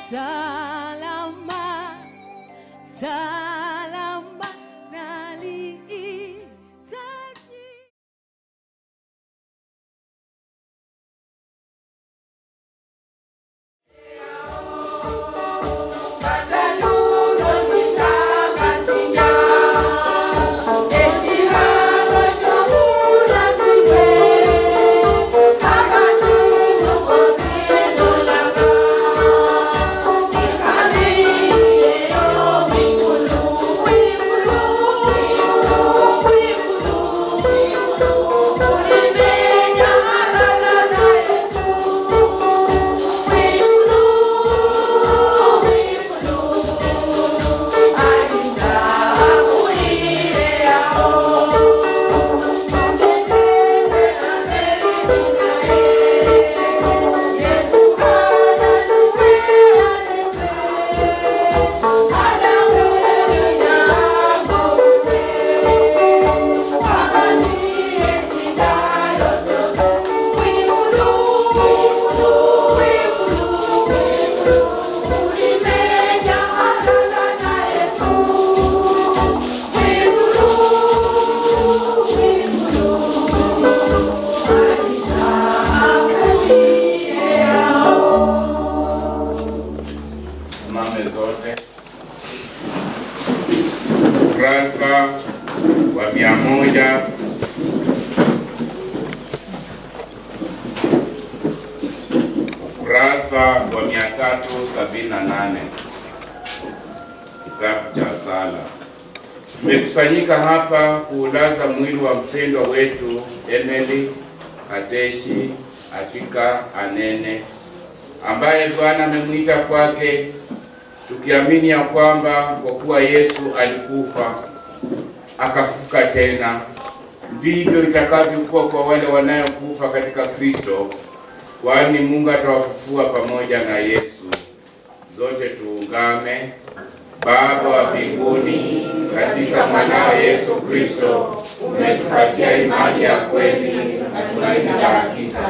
salama, salama nalihitaji. Ukurasa wa 100 ukurasa wa 378 kitabu cha sala. Tumekusanyika hapa kuulaza mwili wa mpendwa wetu Emily Ateshi Atika Anene ambaye Bwana amemwita kwake, tukiamini ya kwamba kwa kuwa Yesu alikufa akafufuka tena, ndivyo itakavyokuwa kwa wale wanaokufa katika Kristo, kwani Mungu atawafufua pamoja na Yesu. Zote tuungame. Baba wa mbinguni, katika mwanao Yesu Kristo umetupatia imani ya kweli na tumaini la hakika.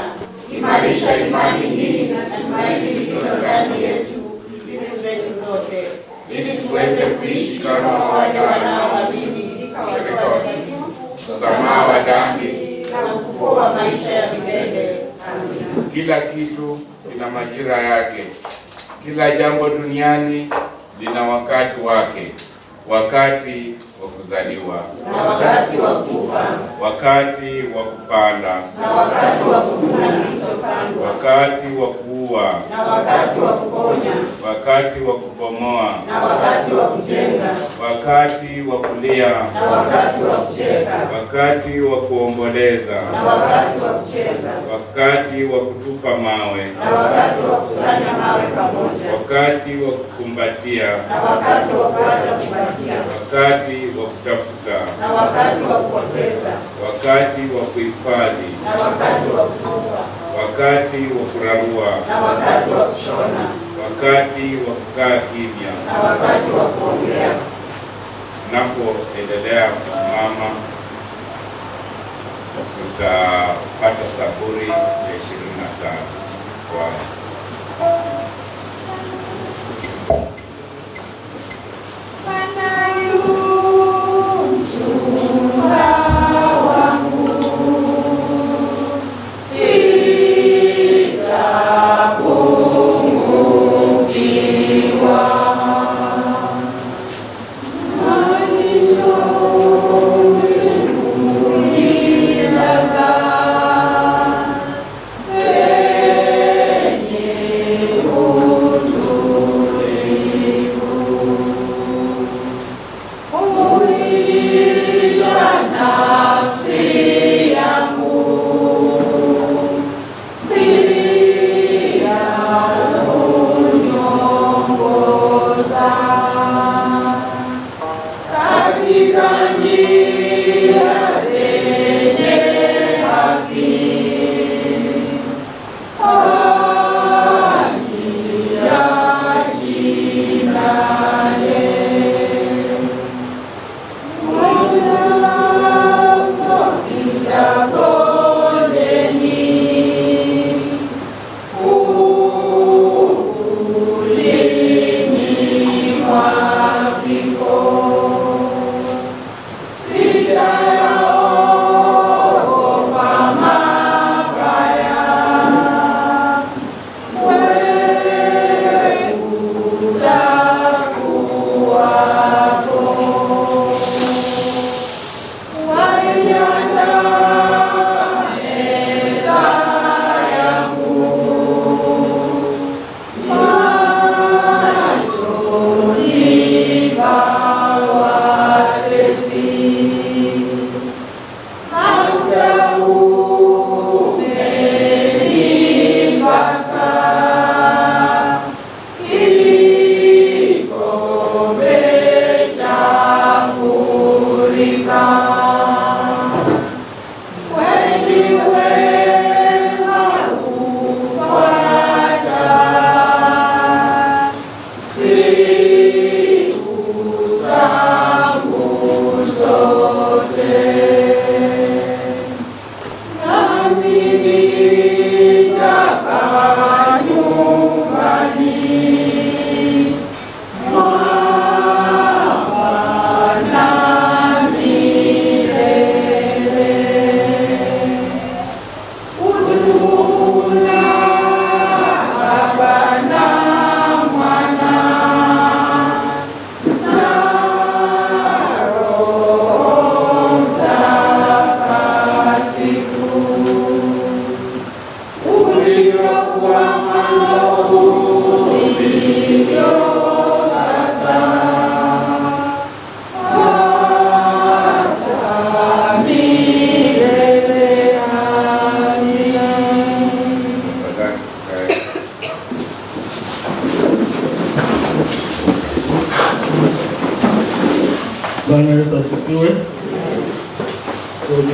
Imarisha imani hii na tumaini lililo ndani yetu siku zetu zote, ili tuweze kuishi kama wale wanaoamini katika msamaha wa dhambi na ufufuo wa maisha ya milele. Amina. Kila kitu kina majira yake. Kila jambo duniani lina wakati wake. Wakati wa kuzaliwa na wakati wa kufa, wakati wa kupanda na wakati wa kuvuna kilichopandwa, wakati wa kuua na wakati wa kuponya, wakati wa kubomoa na wakati wa kujenga, wakati wa kulia na wakati wa kucheka, wakati wa kuomboleza na wakati wa kucheza, wakati wa kutupa mawe na wakati wa kusanya mawe pamoja, wakati wa kukumbatia na wakati wa kuacha kukumbatia, wakati wa kutafuta na wakati wa kupoteza, wakati wa kuhifadhi na wakati wa kutupa, wakati wa kurarua na wakati wa kushona, wakati wa kukaa kimya na wakati wa kuongea. Napoendelea kusimama, tutapata Zaburi ya 25 kwa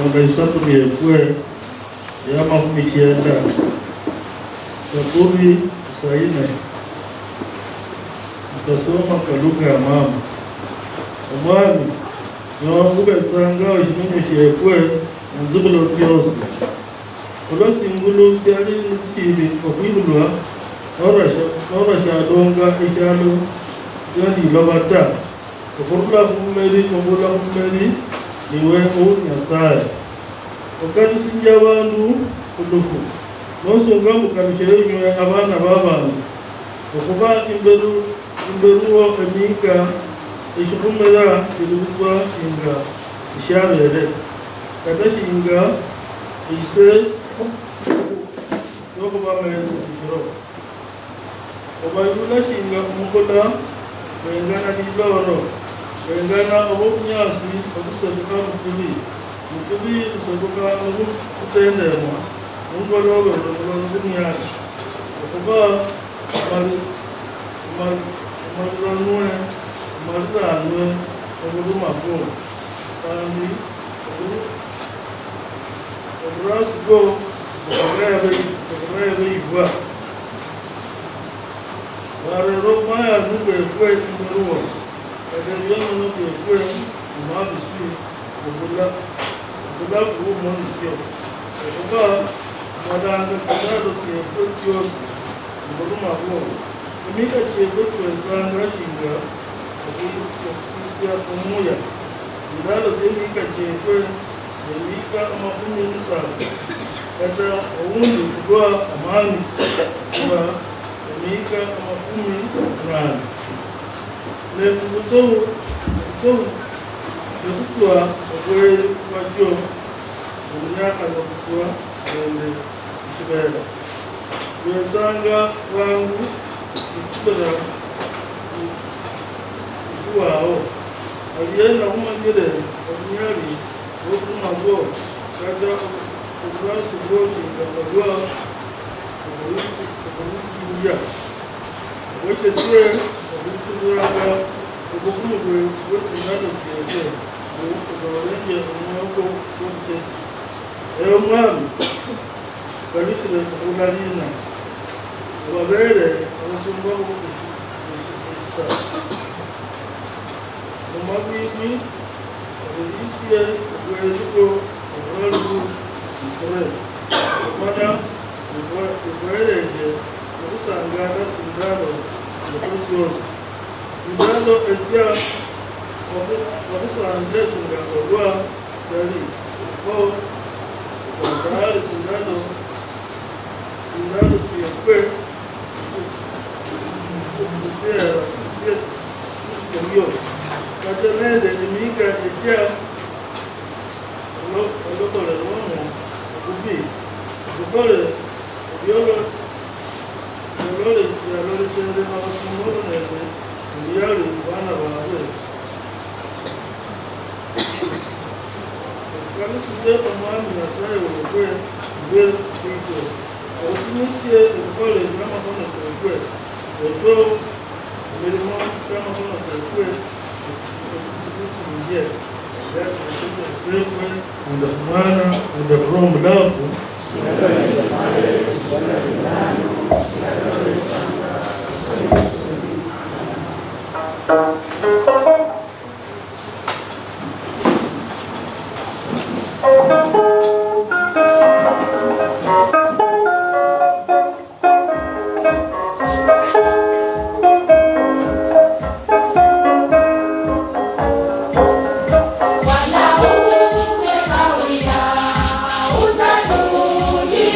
Isaburi yekwe ya makumi cyenda. Zaburi 4 tukasoma kwa lugha ya mama. Omwami nokubetsanga oshimenyo shekwe munzibulo byose. Olwasingulu kyali nikibi okwibulwa norashadonga ekyalo lyandilobata okurula kumumeri obula kumumeri niwe Nyasaye. Okalusinja abantu kulufu nosonga mukalushenywe abana b'abantu okuba imberuwo emika ekikumera kiribuzwa inga ishabere katashinga ise yokubameza ikiro obayibula shinga umukola wengana niloro wengana obunyasi obusebuka mukibi busebuka obutendemwa mungolobe olomulombunyani okuba maliranwe obulumako kandi oburasi bwo oburayabeyibwa barero maya nubwekwe imberuwo kageryonono kwekwe umabisi obulafu bw'omunisyo okuba madanga kidado kyekwe kyose obulumako emika kyekwe twezanga shinga okwisya omuya ndalo zemika kyekwe emika 7 kata owundi kugwa amani kuba emika 8 nekubutowu nekutwa okwakyo omumyaka nokutwa ende ikibera twesanga bwangu ikibera ikuwawo agenda kumanyire omunyali wokumago kata obulasi bwoshinga bagwa obulusinja bwekesye obulisibulaga obugumugwe bwesingano kyeke ogawalenje omwoko gw'omukesi eyo omwami kalisire obulalina obabeere abasumba bokukisa omagwigwi obulisye obwezigo obulalugu ikore omana ebwereje okusangana sindano omukozi yose sindano etya okusanje singangolwa kyali o okatali sindano siyekwe siyekyo katanede emika etya olokolerwamu okubi zikole yalolekyere abasumulu nende ebyali baana baabwe kalusije omwami Nyasaye wekwe gwe kwito okumisye ebikole by'amakono kwekwe ekyo emirimo ky'amakono kwekwe ekitusinje sekwe unda Mwana unda Roho Mdafu Wanaume kawia, utanuni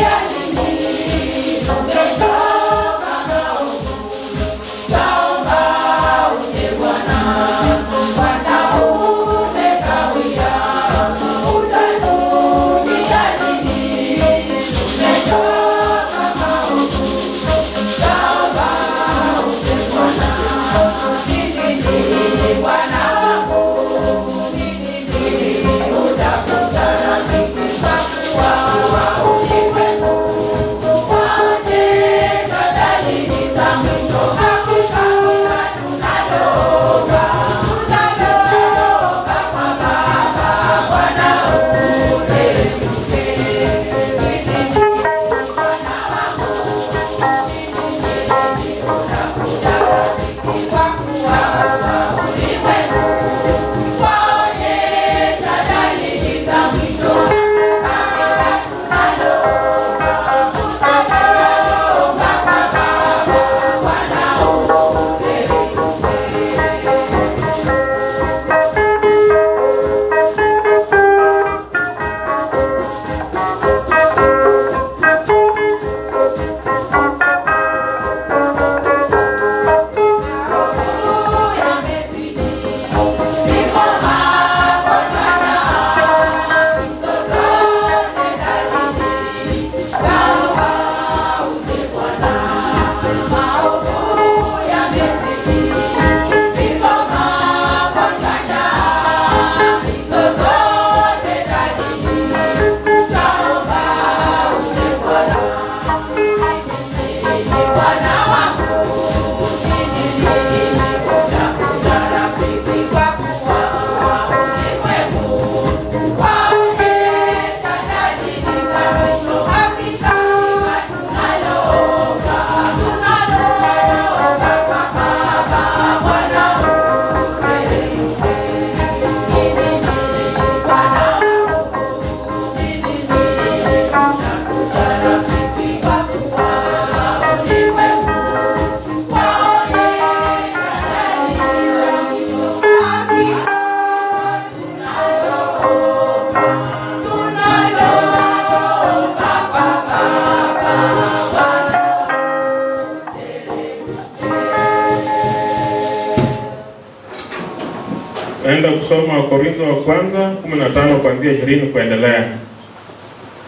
kusoma Wakorintho wa kwanza 15 kuanzia 20 kuendelea.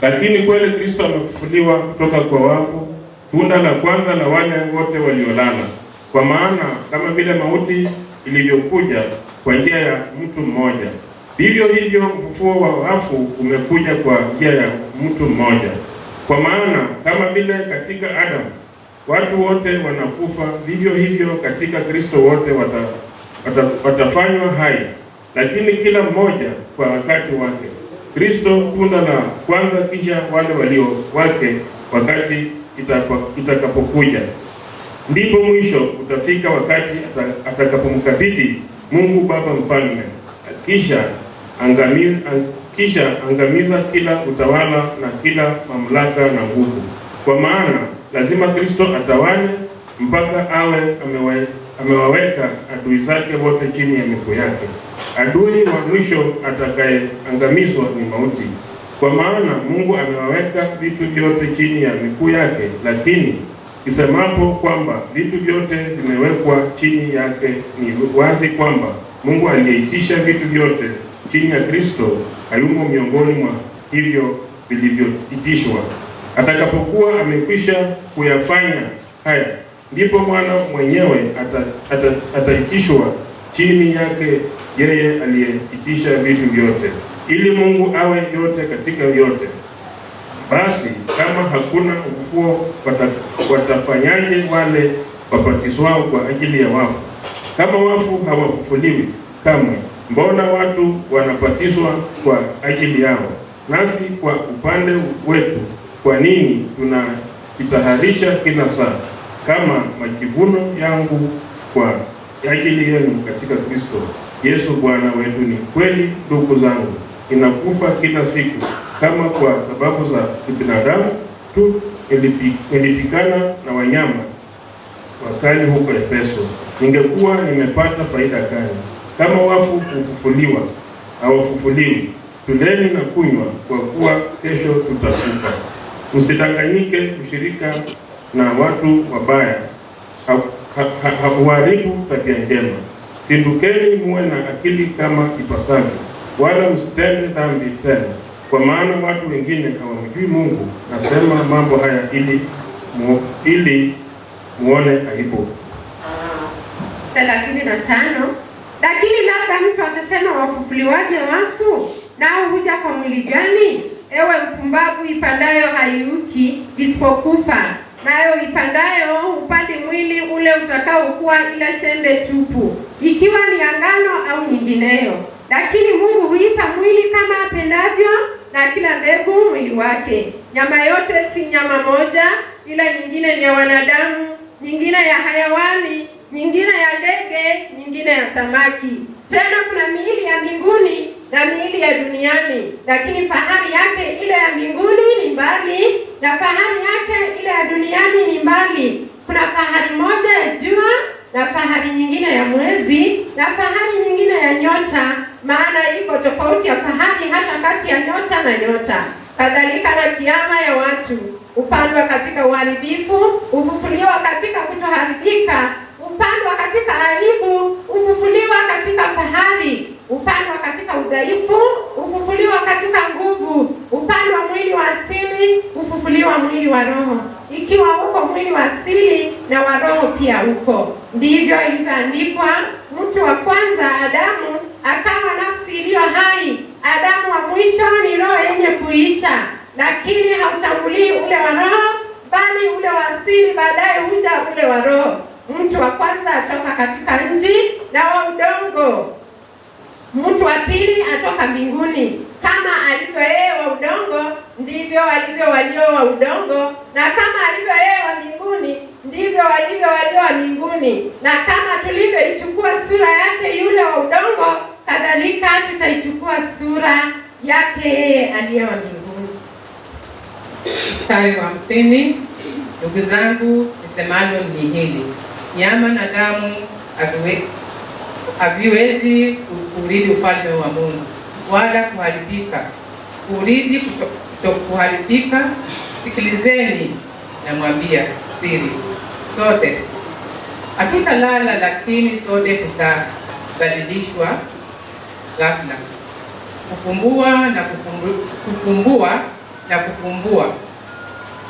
Lakini kweli Kristo amefufuliwa kutoka kwa wafu, tunda la kwanza la wale wote waliolala. Kwa maana kama vile mauti ilivyokuja kwa njia ya mtu mmoja, vivyo hivyo ufufuo wa wafu umekuja kwa njia ya mtu mmoja. Kwa maana kama vile katika Adamu watu wote wanakufa, vivyo hivyo katika Kristo wote watafanywa hai, lakini kila mmoja kwa wakati wake. Kristo tunda la kwanza, kisha wale walio wake wakati itakapokuja. Ndipo mwisho utafika wakati atakapomkabidhi Mungu Baba mfalme, kisha angamiza kila utawala na kila mamlaka na nguvu. Kwa maana lazima Kristo atawale mpaka awe amewaweka adui zake wote chini ya miguu yake. Adui wa mwisho atakayeangamizwa ni mauti. Kwa maana Mungu amewaweka vitu vyote chini ya miguu yake. Lakini isemapo kwamba vitu vyote vimewekwa chini yake, ni wazi kwamba Mungu aliyeitisha vitu vyote chini ya Kristo hayumo miongoni mwa hivyo vilivyoitishwa. Atakapokuwa amekwisha kuyafanya haya, ndipo mwana mwenyewe ataitishwa chini yake yeye aliyeitisha vitu vyote, ili Mungu awe yote katika yote. Basi kama hakuna ufufuo, watafanyaje wale wabatizwao kwa ajili ya wafu? Kama wafu hawafufuliwi kamwe, mbona watu wanabatizwa kwa ajili yao? Nasi kwa upande wetu, kwa nini tunajitaharisha kila saa, kama majivuno yangu kwa ajili yenu katika Kristo Yesu Bwana wetu? Ni kweli ndugu zangu, inakufa kila siku, kama kwa sababu za kibinadamu tu nilipigana na wanyama wakali huko Efeso, ningekuwa nimepata faida gani? Kama wafu hufufuliwa hawafufuliwi, tuleni na kunywa, kwa kuwa kesho tutakufa. Msidanganyike, ushirika na watu wabaya hauharibu tabia njema. Sindukeni muwe na akili kama ipasavyo, wala msitende dhambi tena, kwa maana watu wengine hawamjui Mungu. Nasema mambo haya ili muone aibu. 35. Lakini labda mtu atasema, wafufuliwaje wafu? Nao huja kwa mwili gani? Ewe mpumbavu, ipandayo haiuki isipokufa, nayo ipandayo upande mwili ule utakaokuwa ila chembe tupu, ikiwa ni angano au nyingineyo. Lakini Mungu huipa mwili kama apendavyo, na kila mbegu mwili wake. Nyama yote si nyama moja, ila nyingine ni ya wanadamu, nyingine ya hayawani, nyingine ya ndege, nyingine ya samaki. Tena kuna miili ya mbinguni na miili ya duniani, lakini fahari yake ile ya mbinguni ni mbali, na fahari yake ile ya duniani ni mbali. Kuna fahari moja ya jua, na fahari nyingine ya mwezi, na fahari nyingine ya nyota, maana iko tofauti ya fahari hata kati ya nyota na nyota. Kadhalika na kiama ya watu, upandwa katika uharibifu, ufufuliwa katika kutoharibika; upandwa katika aibu, ufufuliwa katika fahari; upandwa katika udhaifu, ufufuliwa katika nguvu; upandwa mwili wa asili, ufufuliwa mwili wa roho. Ikiwa uko mwili wa asili, na wa roho pia uko. Ndivyo ilivyoandikwa, mtu wa kwanza Adamu akawa nafsi iliyo hai. Adamu wa mwisho ni roho yenye kuisha, lakini hautangulii ule wa roho, bali ule wa asili baadaye huja ule wa roho. Mtu wa kwanza atoka katika nchi na wa udongo. Mtu wa pili atoka mbinguni. Kama alivyo yeye wa udongo, ndivyo walivyo walio wa udongo, na kama alivyo yeye wa mbinguni, ndivyo walivyo walio wa mbinguni. Na kama tulivyoichukua sura yake yule wa udongo, kadhalika tutaichukua sura yake yeye aliye wa mbinguni. Mstari wa 50. Ndugu zangu, nisemalo ni hili: nyama na damu haviwezi kurithi ufalme wa Mungu, wala kuharibika kurithi kutokuharibika. Sikilizeni, namwambia siri, sote hatutalala, lakini sote tutabadilishwa ghafla, kufumbua na kufumbua,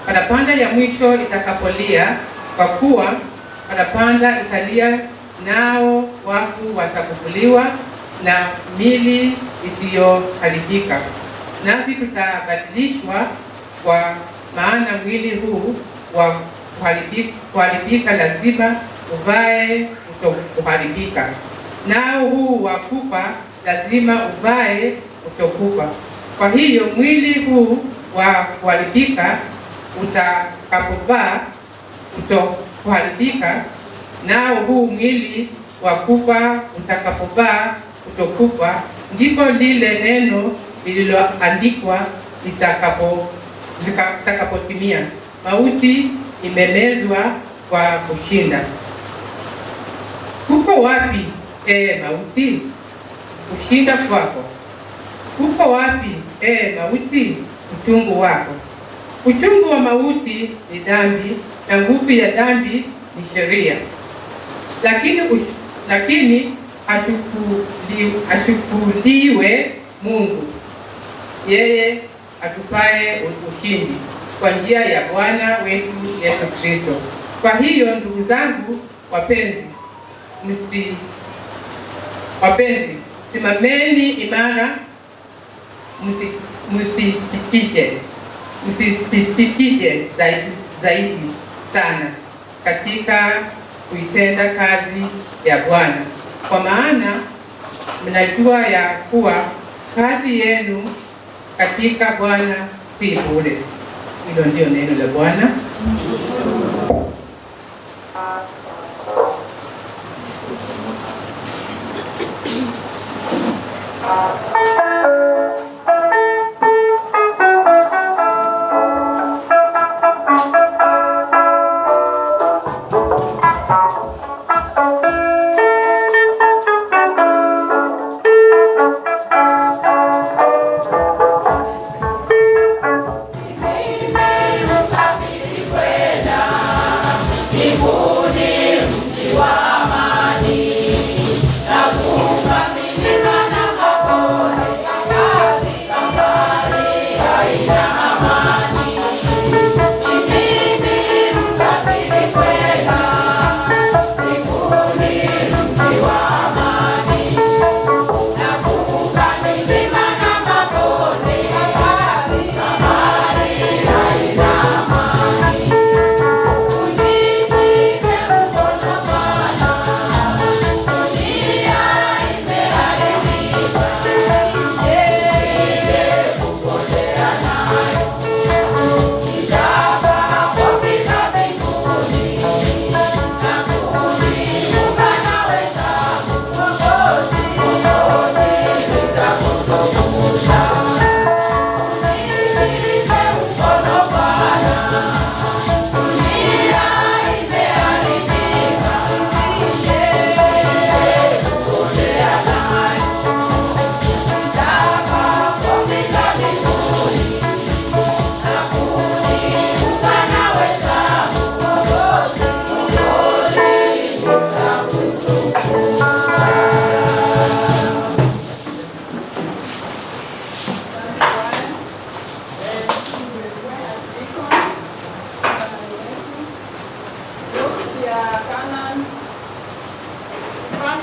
parapanda ya mwisho itakapolia, kwa kuwa parapanda italia, nao wafu watafufuliwa na mili isiyoharibika, nasi tutabadilishwa. Kwa maana mwili huu wa kuharibika lazima uvae kutokuharibika, nao huu wa kufa lazima uvae kutokufa. Kwa hiyo mwili huu wa kuharibika utakapovaa kutokuharibika, nao huu mwili wa kufa utakapovaa kutokufa, ndipo lile neno lililoandikwa litakapotimia, mauti imemezwa kwa kushinda. Uko wapi, mauti, kushinda kwako? Uko wapi, mauti, uchungu wako? Uchungu wa mauti ni dhambi, na nguvu ya dhambi ni sheria. Lakini ashukuriwe Mungu, yeye atupaye ushindi kwa njia ya Bwana wetu Yesu Kristo. Kwa hiyo ndugu zangu wapenzi, simameni imara, msitikishe zaidi sana katika kuitenda kazi ya Bwana, kwa maana mnajua ya kuwa kazi yenu katika Bwana si bure. Hilo ndio neno la Bwana.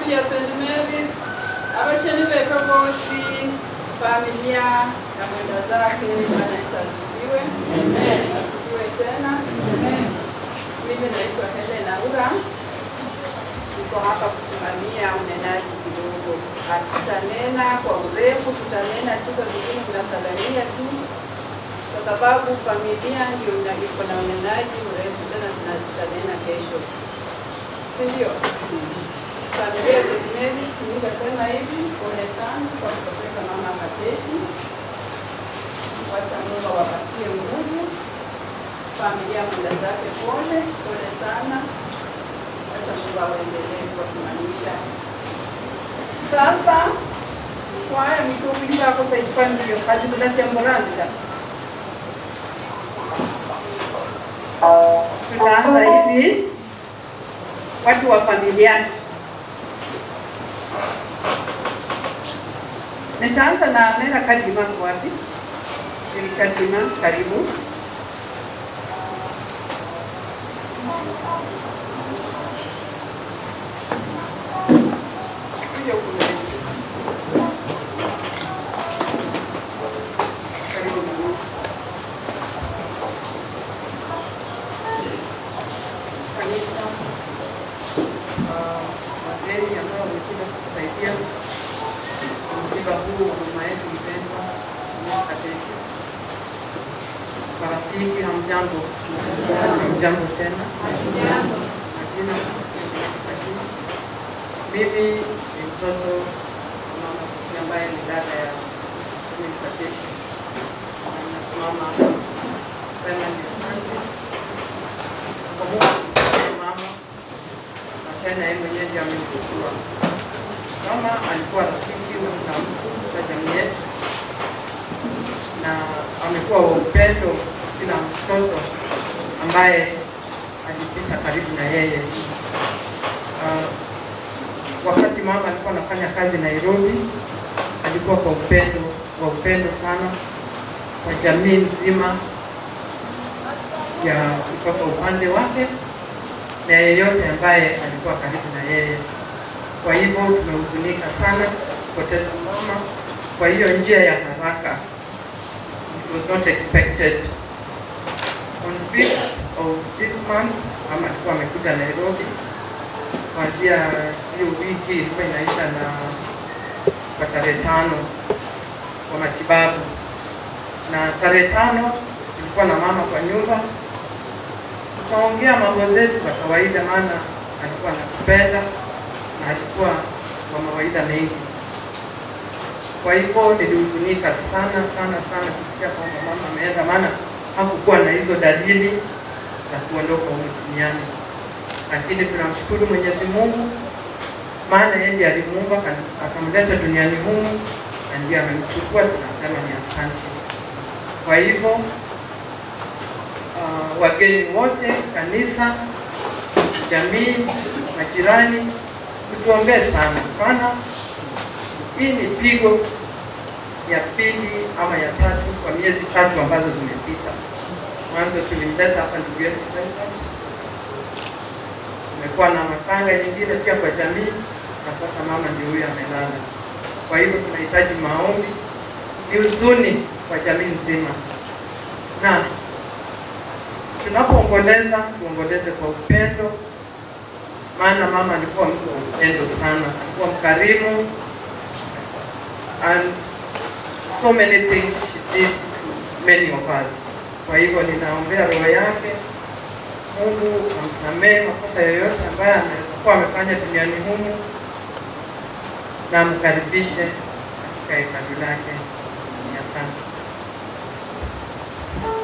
ya St. Mary's abacheni beka bosi familia na mwenda zake. Bwana Yesu asifiwe. Amen. Asifiwe tena. Amen. Mimi naitwa Helena Ura. Niko hapa kusimamia unenaji kidogo. Hatutanena kwa urefu, tutanena tu saa zingine tunasalamia tu, kwa sababu familia ndio iko na unenaji mrefu, tena tutanena kesho, si ndio? Familia St. Mary's, ningesema hivi, pole sana kwa kupoteza mama Kateshi. Wacha Mungu awapatie nguvu. Familia mwenda zake, pole sana. Wacha Mungu aendelee kuwasimamisha. Sasa kwa haya mitukufu yako zaidi kazi bila mboranda. Tutaanza hivi, watu wa familia. Nitaanza na Mera Kadima wapi? Kadima, karibu. Wageni ambao wamekuja kutusaidia msiba huu wa mama yetu mpendwa Ateshi. Marafiki, hamjambo? Hamjambo tena. Majina mimi ni mtoto mama Sofia ambaye ni dada ya Ateshi. Nasimama kusema ni asante kwa Mungu mama, na tena yeye mwenyewe ndiye amemchukua. Mama alikuwa rafiki na mtu wa jamii yetu, na amekuwa wa upendo kila mtoto ambaye alipita karibu na yeye. Wakati mama alikuwa anafanya kazi Nairobi, alikuwa wa upendo sana kwa jamii nzima ya kutoka upande wake na yeyote ambaye alikuwa karibu na yeye. Kwa hivyo tumehuzunika sana kupoteza mama kwa hiyo njia ya haraka. It was not expected. On 5th of this month, mama alikuwa amekuja Nairobi. Kuanzia hiyo wiki ilikuwa inaisha na kwa tarehe 5 kwa matibabu. Na tarehe 5 tulikuwa na mama kwa nyumba. Tukaongea mambo zetu za kawaida, maana alikuwa anatupenda na alikuwa kwa mawaida mengi. Kwa hivyo nilihuzunika sana kusikia kwamba mama ameenda, maana hakukuwa na hizo dalili za kuondoka huko duniani. Lakini tunamshukuru Mwenyezi Mungu, maana yeye ndiye alimuumba akamleta duniani humu na ndiye amemchukua. Tunasema ni asante. Kwa hivyo wageni wote, kanisa, jamii, majirani, tuombee sana, maana hii ni pigo ya pili ama ya tatu kwa miezi 3 ambazo zimepita. Mwanzo tulimleta hapa ndugu yetu Titus, tumekuwa na matanga nyingine pia kwa jamii, na sasa mama ndio huyu amelala. Kwa hivyo tunahitaji maombi, ni huzuni kwa jamii nzima, na tunapoomboleza tuomboleze kwa upendo, maana mama alikuwa mtu wa upendo sana, alikuwa mkarimu, and so many things she did to many of us. Kwa hivyo ninaombea roho yake, Mungu amsamehe makosa yoyote ambayo anaweza kuwa amefanya duniani humu, na amkaribishe katika hekalu lake. Asante.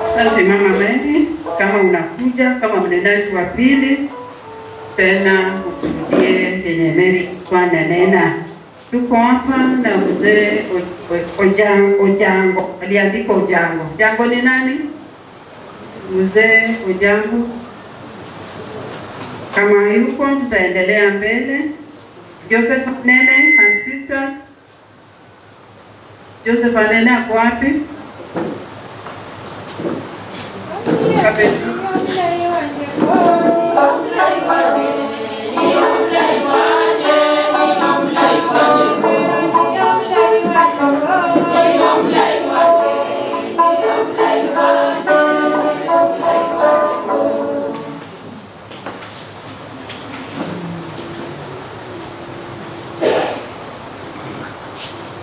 Asante Mama Mary, kama unakuja kama mnenaji wa pili tena usirudie yenye Mary kwa nena. Tuko hapa na mzee Ojango, aliandika Ojango. Ojango ni nani? Mzee Ojango. Kama yuko tutaendelea mbele. Joseph Nene and sisters. Joseph Nene ako wapi?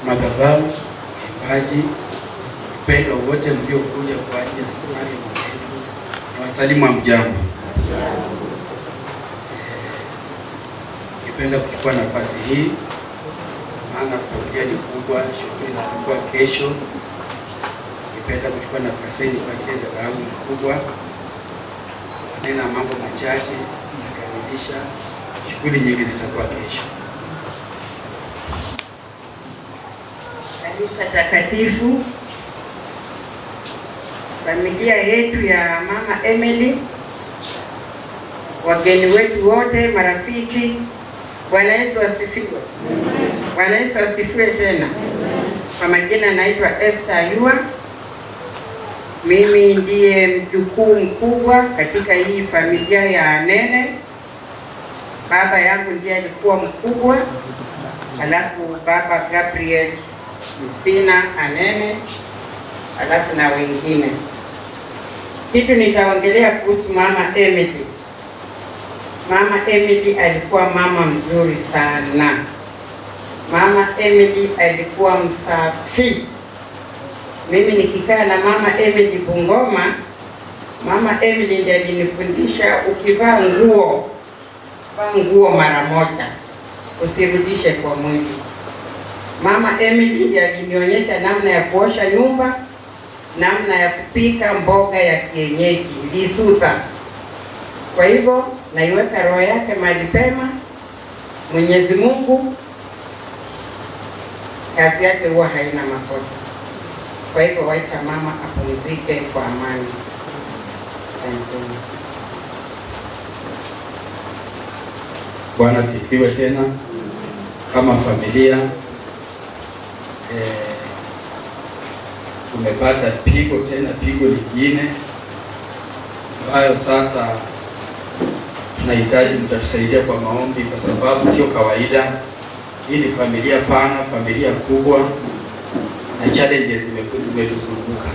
Madhabahu, waimbaji, upendo wote mliokuja kwa ajili ya safari yetu, na wasalimu wa mjambo. Ningependa kuchukua nafasi hii, maana familia ni kubwa, shughuli zitakuwa kesho. Ningependa kuchukua nafasi hii nipatie dada yangu mkubwa nena mambo machache kukamilisha shughuli nyingi zitakuwa kesho. Kanisa takatifu, familia yetu ya Mama Emily, wageni wetu wote, marafiki, Bwana Yesu asifiwe. Bwana Yesu asifiwe tena. Kwa majina naitwa Esther Ayua. Mimi ndiye mjukuu mkubwa katika hii familia ya Anene. Baba yangu ndiye alikuwa mkubwa, alafu baba Gabriel Msina Anene, alafu na wengine. Kitu nitaongelea kuhusu mama Emily. Mama Emily alikuwa mama mzuri sana. Mama Emily alikuwa msafi. Mimi nikikaa na mama Emily Bungoma, mama Emily ndiye alinifundisha ukivaa nguo, vaa nguo mara moja, usirudishe kwa mwili. Mama Emily ndiye alinionyesha namna ya kuosha nyumba, namna ya kupika mboga ya kienyeji, lisuta. Kwa hivyo naiweka roho yake mahali pema. Mwenyezi Mungu kazi yake huwa haina makosa. Kwa hivyo waita mama apumzike kwa amani. Asante. Bwana sifiwe tena. Kama familia tumepata pigo lingine ambayo sasa tunahitaji mtatusaidia kwa maombi, kwa sababu sio kawaida. Hii ni familia pana, familia kubwa, na challenges zimetuzunguka.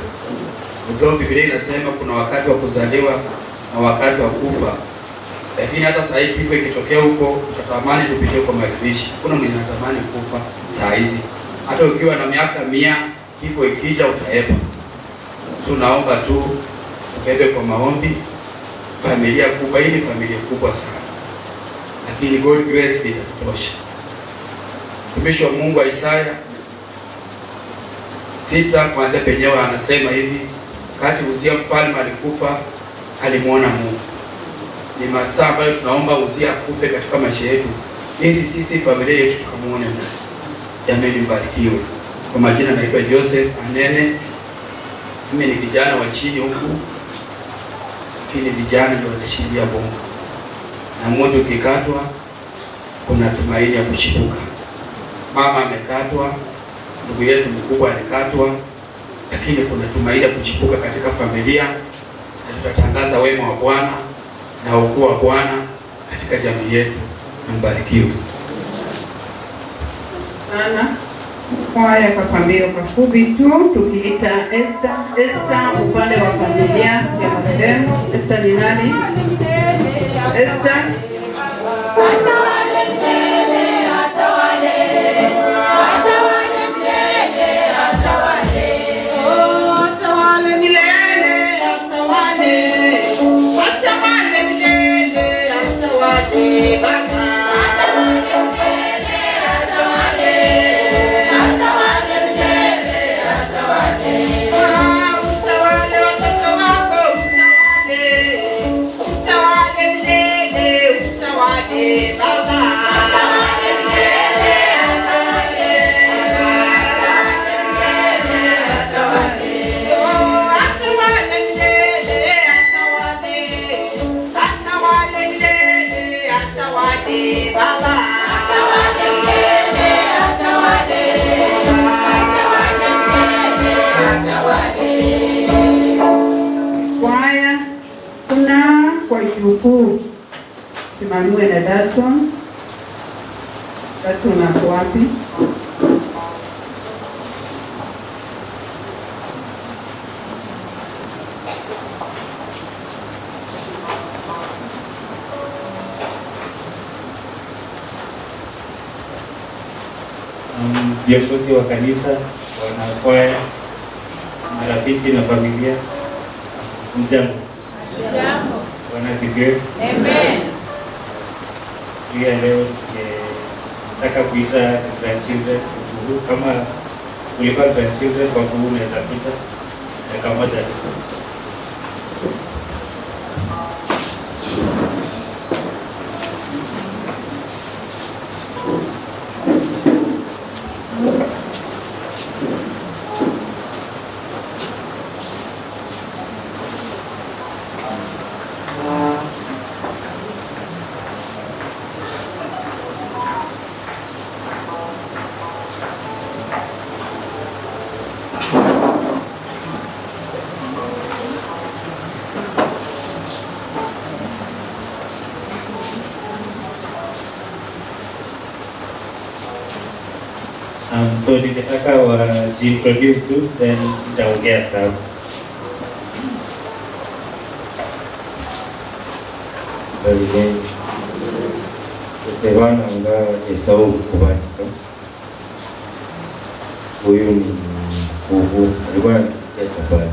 Ndio Biblia inasema kuna wakati wa kuzaliwa na wakati wa kufa, lakini hata saa hii kifo ikitokea huko utatamani tupitie kwa madirisha. Kuna mwenye anatamani kufa saa hizi, hata ukiwa na miaka 100 kifo ikija utaepa. Tunaomba tu tubebe kwa maombi. Familia kubwa, hii ni familia kubwa sana, lakini God grace itatosha. Mtumishi wa Mungu Isaya 6 kuanzia penyewe anasema hivi: kati Uzia mfalme alikufa, alimuona Mungu. Ni masaa ambayo tunaomba Uzia akufe katika maisha yetu, ili sisi familia yetu tukamuone Mungu. Jamani, mbarikiwe. Kwa majina naitwa Joseph Anene. Mimi ni kijana wa chini huku, lakini vijana ndio wanashikilia bongo, na mmoja ukikatwa kuna tumaini ya kuchipuka. Mama amekatwa, ndugu yetu mkubwa alikatwa, lakini kuna tumaini ya kuchipuka katika familia, na tutatangaza wema wa Bwana na ukuu wa Bwana katika jamii yetu. Mbarikiwe sana. Kwaya kwa pambio kwa fupi tu tukiita Esther. Esther upande wa familia ya marehemu. Esther ni nani? Esther kwaya kuna kwa jukuu simamiwe na Daton. Daton uko wapi? Viongozi wa kanisa, wanakwaya, marafiki na familia, mjambo. Bwana sifiwe. Amen. Siku ya leo nataka kuita grandchildren. Kama ulikuwa grandchildren kwa kuwa unaweza kuita dakika moja. So ningetaka wajiintroduce tu, then nitaongea tao. Bali Sevana nga Esau kubatika. Huyu ni kuhu, alikuwa anapikia chapati.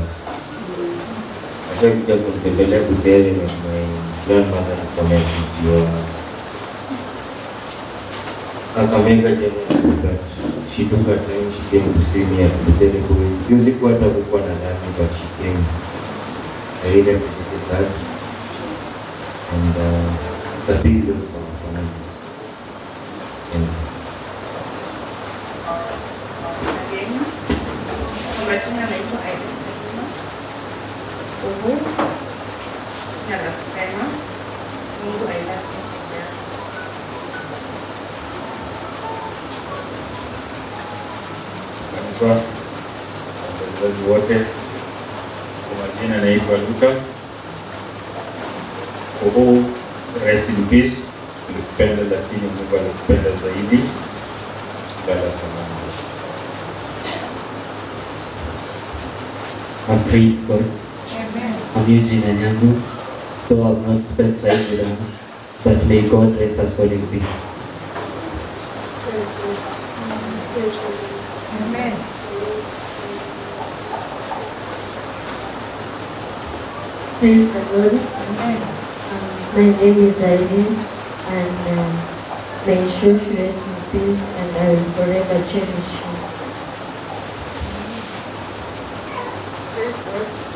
Ashakuja kunitembelea Butere na my grandmother kama kijua. Kakamega generally, but she took her time, she came to see me at Butere. Music what I would want to learn, but she came. I really appreciated that. And it's a big loss for me. Majina naitwa Irene Uhu na kusema Mungu ailaze kabisa. Wazazi wote, kwa majina naitwa Luka Uhu, rest in peace. Tulikupenda lakini Mungu alikupenda zaidi. Lala salama. I praise God. Amen. I'm Eugene Anyangu, though I've not spent time with her, but may God rest her soul in peace. Amen. Praise the Lord. Amen. My name is Irene, and may you rest in peace, and I will forever cherish you.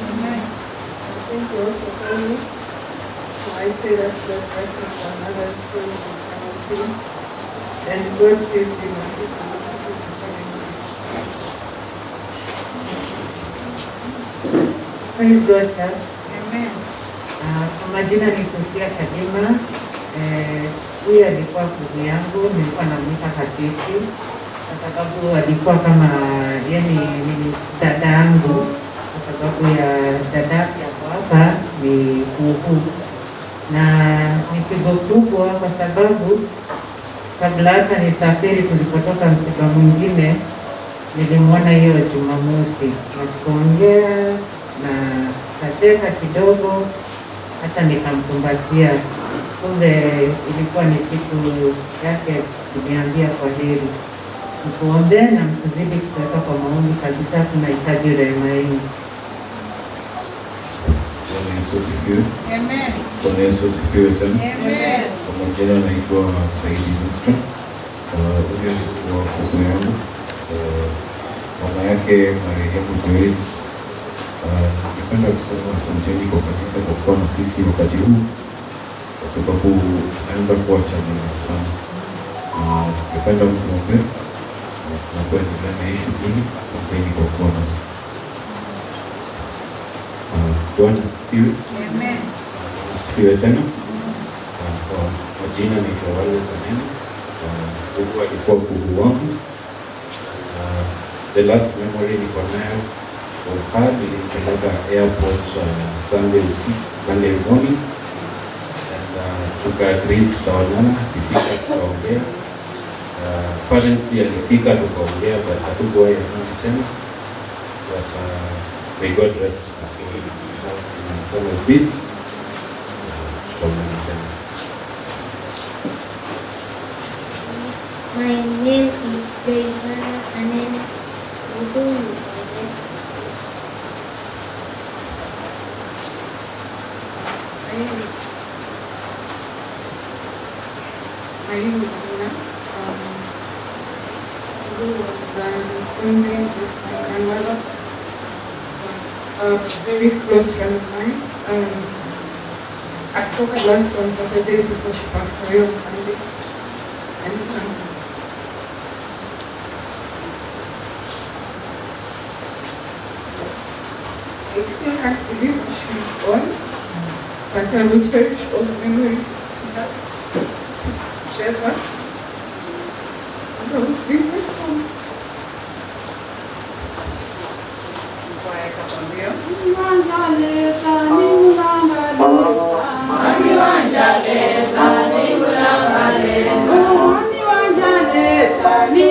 Amen. Thank you all for coming. So I pray that God bless me for another story of eternal peace. And God please be my sister. Praise God, church. Amen. Kwa majina ni Sofia Kadima. Huyu alikuwa kuzi yangu, nilikuwa namuita Katishi kwa sababu alikuwa kama yani ni dada yangu, kwa sababu ya dada yako hapa ni kuhu, na ni pigo kubwa kwa sababu kabla hata nisafiri tulipotoka msiba mwingine nilimwona hiyo Jumamosi na tukaongea na kacheka kidogo, hata nikamkumbatia. Kumbe ilikuwa ni siku yake kuniambia kwa heri. Tukuombe na mtuzidi kuweka kwa maombi kabisa, tunahitaji rehema yenu. Bwana Yesu asifiwe. Amen. Bwana Yesu asifiwe tena. Amen. Kwa majina naitwa Saidi Nusra. Huyo alikuwa kuku yangu. Mama yake marehemu Joyce. Ningependa kusema asanteni kwa kanisa kwa kuwa na sisi wakati huu, kwa sababu naanza kuwa changamoto sana. Ningependa mtuombee na tunapoendelea na hii shughuli. Asanteni kwa kuwa nasi. Bwana asifiwe. Amen. Asifiwe tena. Kwa majina naitwa Wale Sanene. Huyu alikuwa kuhu wangu. The last memory niko nayo kwa nilimpeleka airport Sunday morning, and tuka-agree tutaonana, akifika tukaongea. Apparently alifika tukaongea, but hatukuwahi onana tena. But may God rest his soul in eternal peace. Tutaonana tena. My name is Faisal Anene Uhu. My name is Anna. Who was responding with my grandmother. A very close friend of mine. I told her last on Saturday before she passed away on Sunday. And I still can't believe that she's gone, but I will cherish all the memories that together. And I will miss her so much. Ni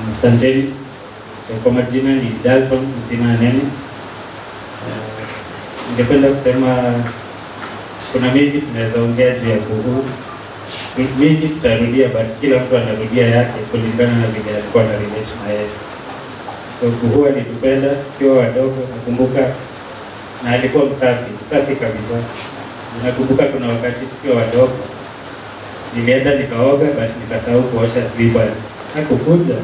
Asanteni. Kwa majina ni Dalton Msina Nene. Ningependa kusema kuna mengi tunaweza ongea juu ya kuhuu. Mengi tutarudia, but kila mtu anarudia yake kulingana na vile alikuwa na relation na yeye. So kuhuu alitupenda tukiwa wadogo, nakumbuka, na alikuwa msafi kabisa. Nakumbuka kuna wakati tukiwa wadogo nilienda nikaoga, but nikasahau kuosha slippers. Hakukuja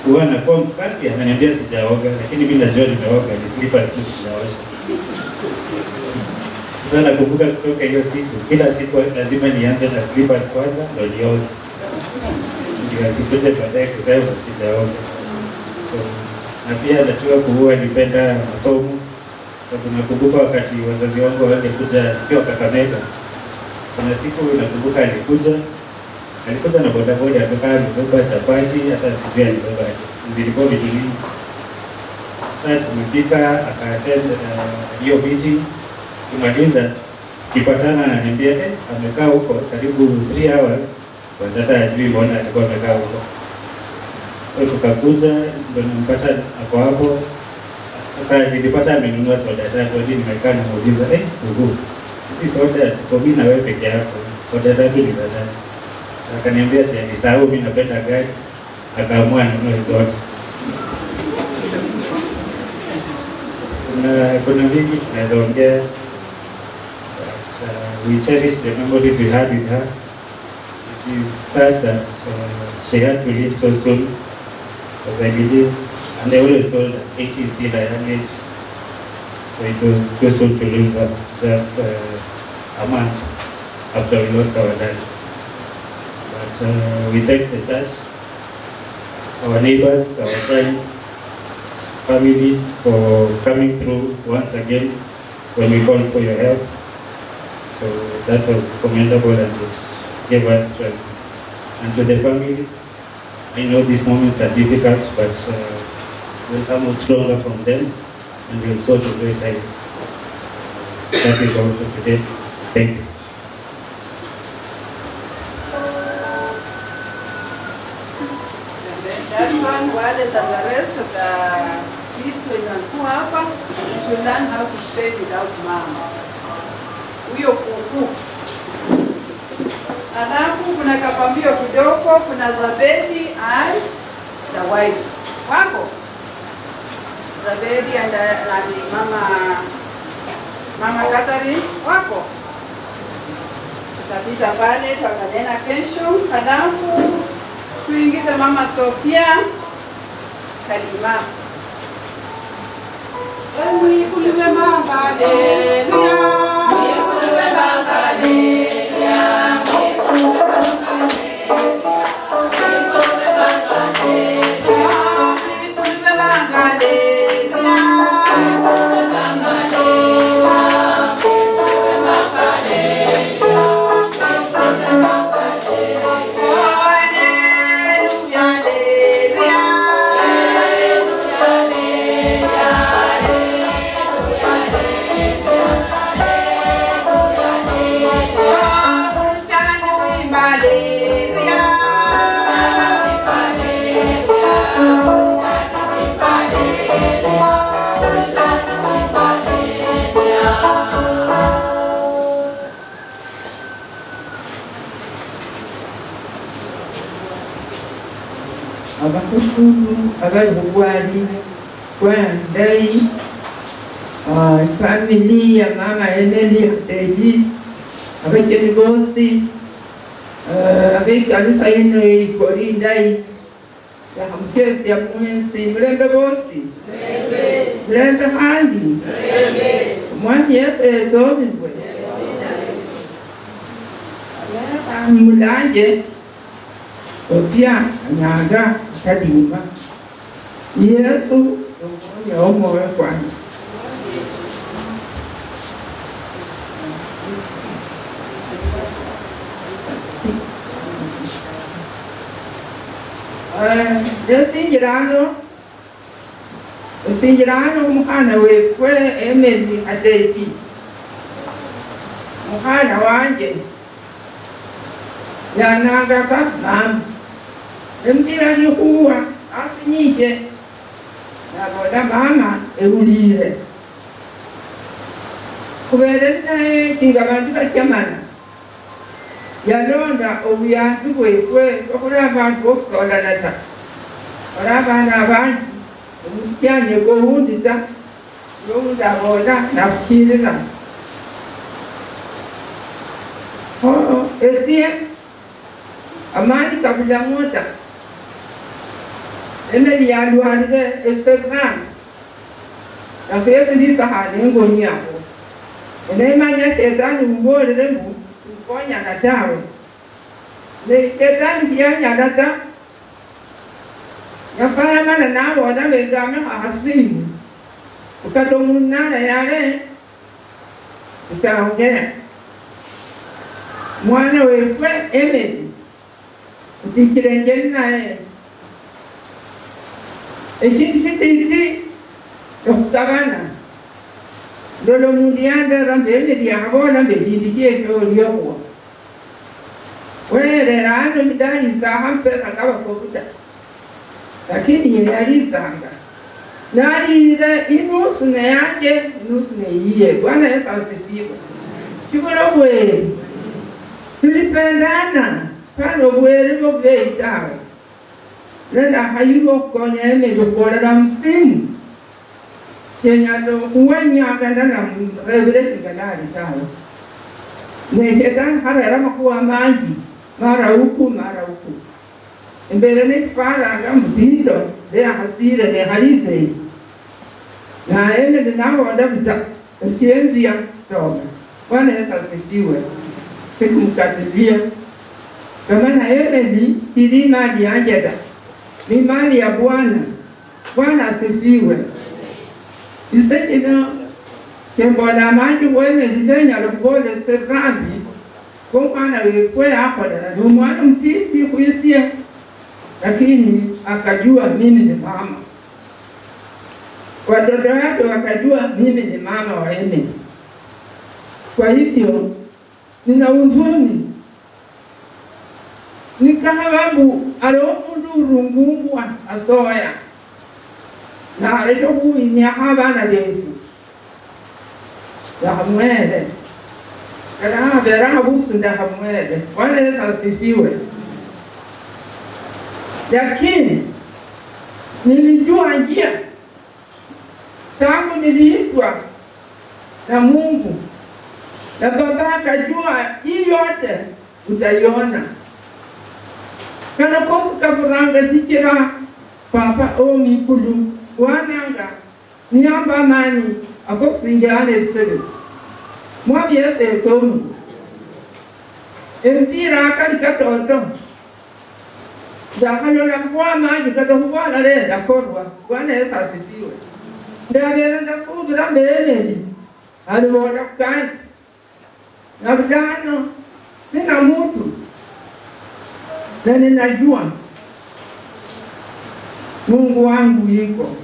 huwa anakuwa mkati, ananiambia sijaoga, lakini mimi najua nimeoga, ni slippers tu sijaosha. Sasa nakumbuka kutoka hiyo siku, kila siku lazima nianze na slippers kwanza ndio nioge, ndio asipite baadaye kusema sijaoga. So na pia najua kuwa nilipenda masomo, sababu nakumbuka wakati wazazi wangu wangekuja kwa Kakamega, kuna siku nakumbuka alikuja na bodaboda, akakaa amebeba chapati, hata sijui alibeba zilikuwa vitu vingi. Sasa tumefika, akaattend hiyo meeting, kumaliza kipatana, ananiambia amekaa huko karibu 3 hours, hata ajui mbona alikuwa amekaa huko. So tukakuja, ndio nimpata hapo hapo. Sasa nilipata amenunua soda 3, hadi nimekaa namuuliza hizi soda tuko mimi na wewe peke yako, soda 3 ni za nani? Akaniambia nisahau mimi napenda gari, akaamua ninunue zote. Kuna vingi tunaweza ongea. We cherish the memories we had with her. It is sad that she had to leave so soon, because I believe, and I always told her 80 is still a young age, so it was too soon to lose her just a month after we lost our dad. But we thank the church, our neighbors, our friends, family for coming through once again when we called for your help. So that was commendable and it gave us strength. And to the family, I know these moments are difficult, but we'll come out stronger from them and we'll soar to great heights. That is all for today. Thank you. That one, Wallace and the rest of the kids when you hapa, you should learn how to stay without mama. Huyo kuku. Alafu kuna kapambio kidogo, kuna Zabedi and the wife. Wako? Zabedi and Mama Catherine wako? Tutapita pale, tutanena kesho. Alafu tuingize Mama Sofia Kalima. Abakukuru abali bugwali kwandai family ya Mama Emily Ateji abakeni bosi abekanisa ino ikolindai ya hamkesi ya mwensi mlembe bosi mlembe handi mwani yese zomibwe mulanje Sofia Nyaga Kadima Yesu Yomo Kwani Usinjirano muhana wefwe Emily Adeji. Muhana wanje yanagaka mama embira lihuwa asinyije naboda mama ewulire kubere naye kinga bantu bakyamana yalonda obuyanzi bwefwe okula abantu okusolalata ola abaana abangi omutyanye gowundiza yowundi aboda nafukirira esiye amani kabula mota Emeli yalwalire esebran nasiyesindisa hali engoni yako enaimanya shetani mbolere mu kuponya natawe ne shetani siyanyalata yafaya mana nawe wala begame ahasimu ukatomunana yale utaongea mwana wefwe Emeli utikirengeni naye ekintu kitindi okugabana ndolo omuntu yandara Emeli yabola ekintu kyekyo olyokuwa werera ano midalizaha mpesa kabakofuta lakini yeyalizanga nalire inusu neyanje inusu neyiye. Bwana Yesu asifiwe. Kibula bweri tulipendana pano bweri bobei tawe nenda hayugo okukonya Emeli okukolera musimu kyenyaza okuwenyaga ndana mureberetinga nali tawe neshetani harera makuwa mangi mara uku embere nekifaranga mutindo nehasire nehalizei na Emeli nawoda buta esienzia toga. Bwana Yesu asifiwe. Sikumkadiria kama na Emeli ili mali yanje ni mali ya Bwana. Bwana asifiwe. Iseshino kembola manji Emeli ndenya lokole serambi kwa mwana wefwe akolera ni mwana mtiti kuisie lakini akajua mimi ni mama. Watoto wake wakajua mimi ni mama wa Emeli. Kwa hivyo nina huzuni nikahababu alomundu urungungwa asoya na alesho huini ahabana befu yahamwele kala beraha busunda hamwele. Bwana Yesu asifiwe. Lakini nilijua njia tangu niliitwa na Mungu na baba akajua hii yote utaiona kana kofu kavuranga sikira papa omikulu wananga niamba mani akosinjane sebe mwabyese tomu empira akali katoto ndakalola mkwa maji katohubwana lenda korwa. Bwana Yesu asifiwe. Ndabera ndakubira Emeli aliboda kukani na vijano sina mutu na ninajua Mungu wangu yiko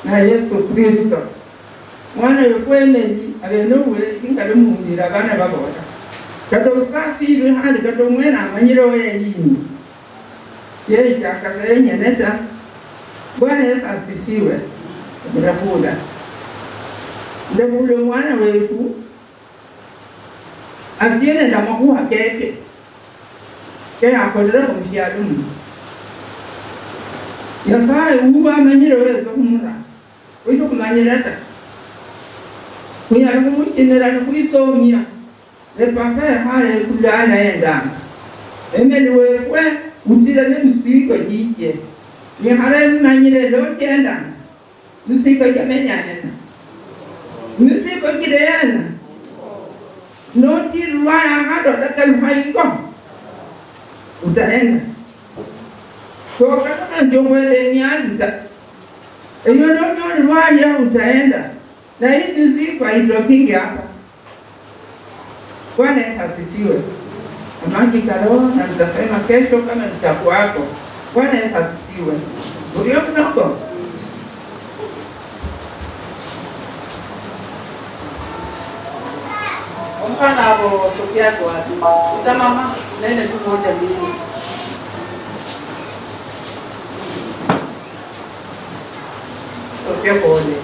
na Yesu Kristo mwana yofwe Emeli abenuwe ingale mundira bana baboda kato usafi hali kato mwena amanyiro we yini yeye chakazenye neta. Bwana Yesu asifiwe. Ndabuda ndabule mwana wefu atiene ndamakuha keke akolera omusyalumu yafaye uba amanyire wezo kumura oyo kumanyirata kunyala kumukinira nikuitomia nepapa yahale kulala yendanga Emeli wefwe utile nemusiko jije nihale mumanyire lotenda musiko jamenyanena musiko kireyana noti rwaya hado lakaluhaiko utaenda toka na njomwele nyanza eyo ndio rwaya utaenda na hii musiko haitokingi hapa. Bwana Yesu asifiwe. Maji kalo na nitasema kesho kama nitakuwako Bwana Yesu asifiwe. Ndio mnako. Omwana abo Sofia kwa wapi? Mama nene tu moja mbili. Sofia pole.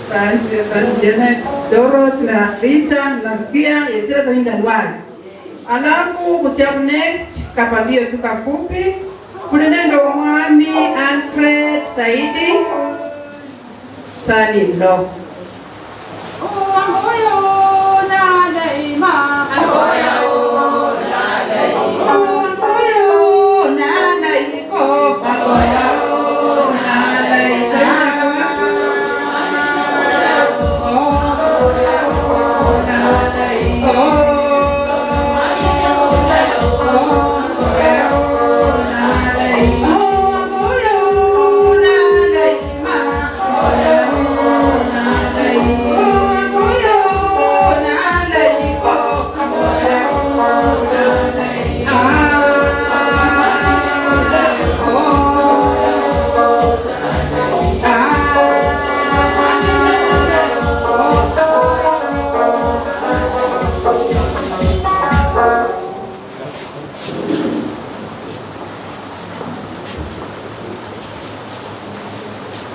Asante Janet, Dorothy na Rita, nasikia yetera za ndalwaji. Alafu kutiabu next kapambio tukafupi. Kunenendo mwami Alfred Saidi Son-in-law.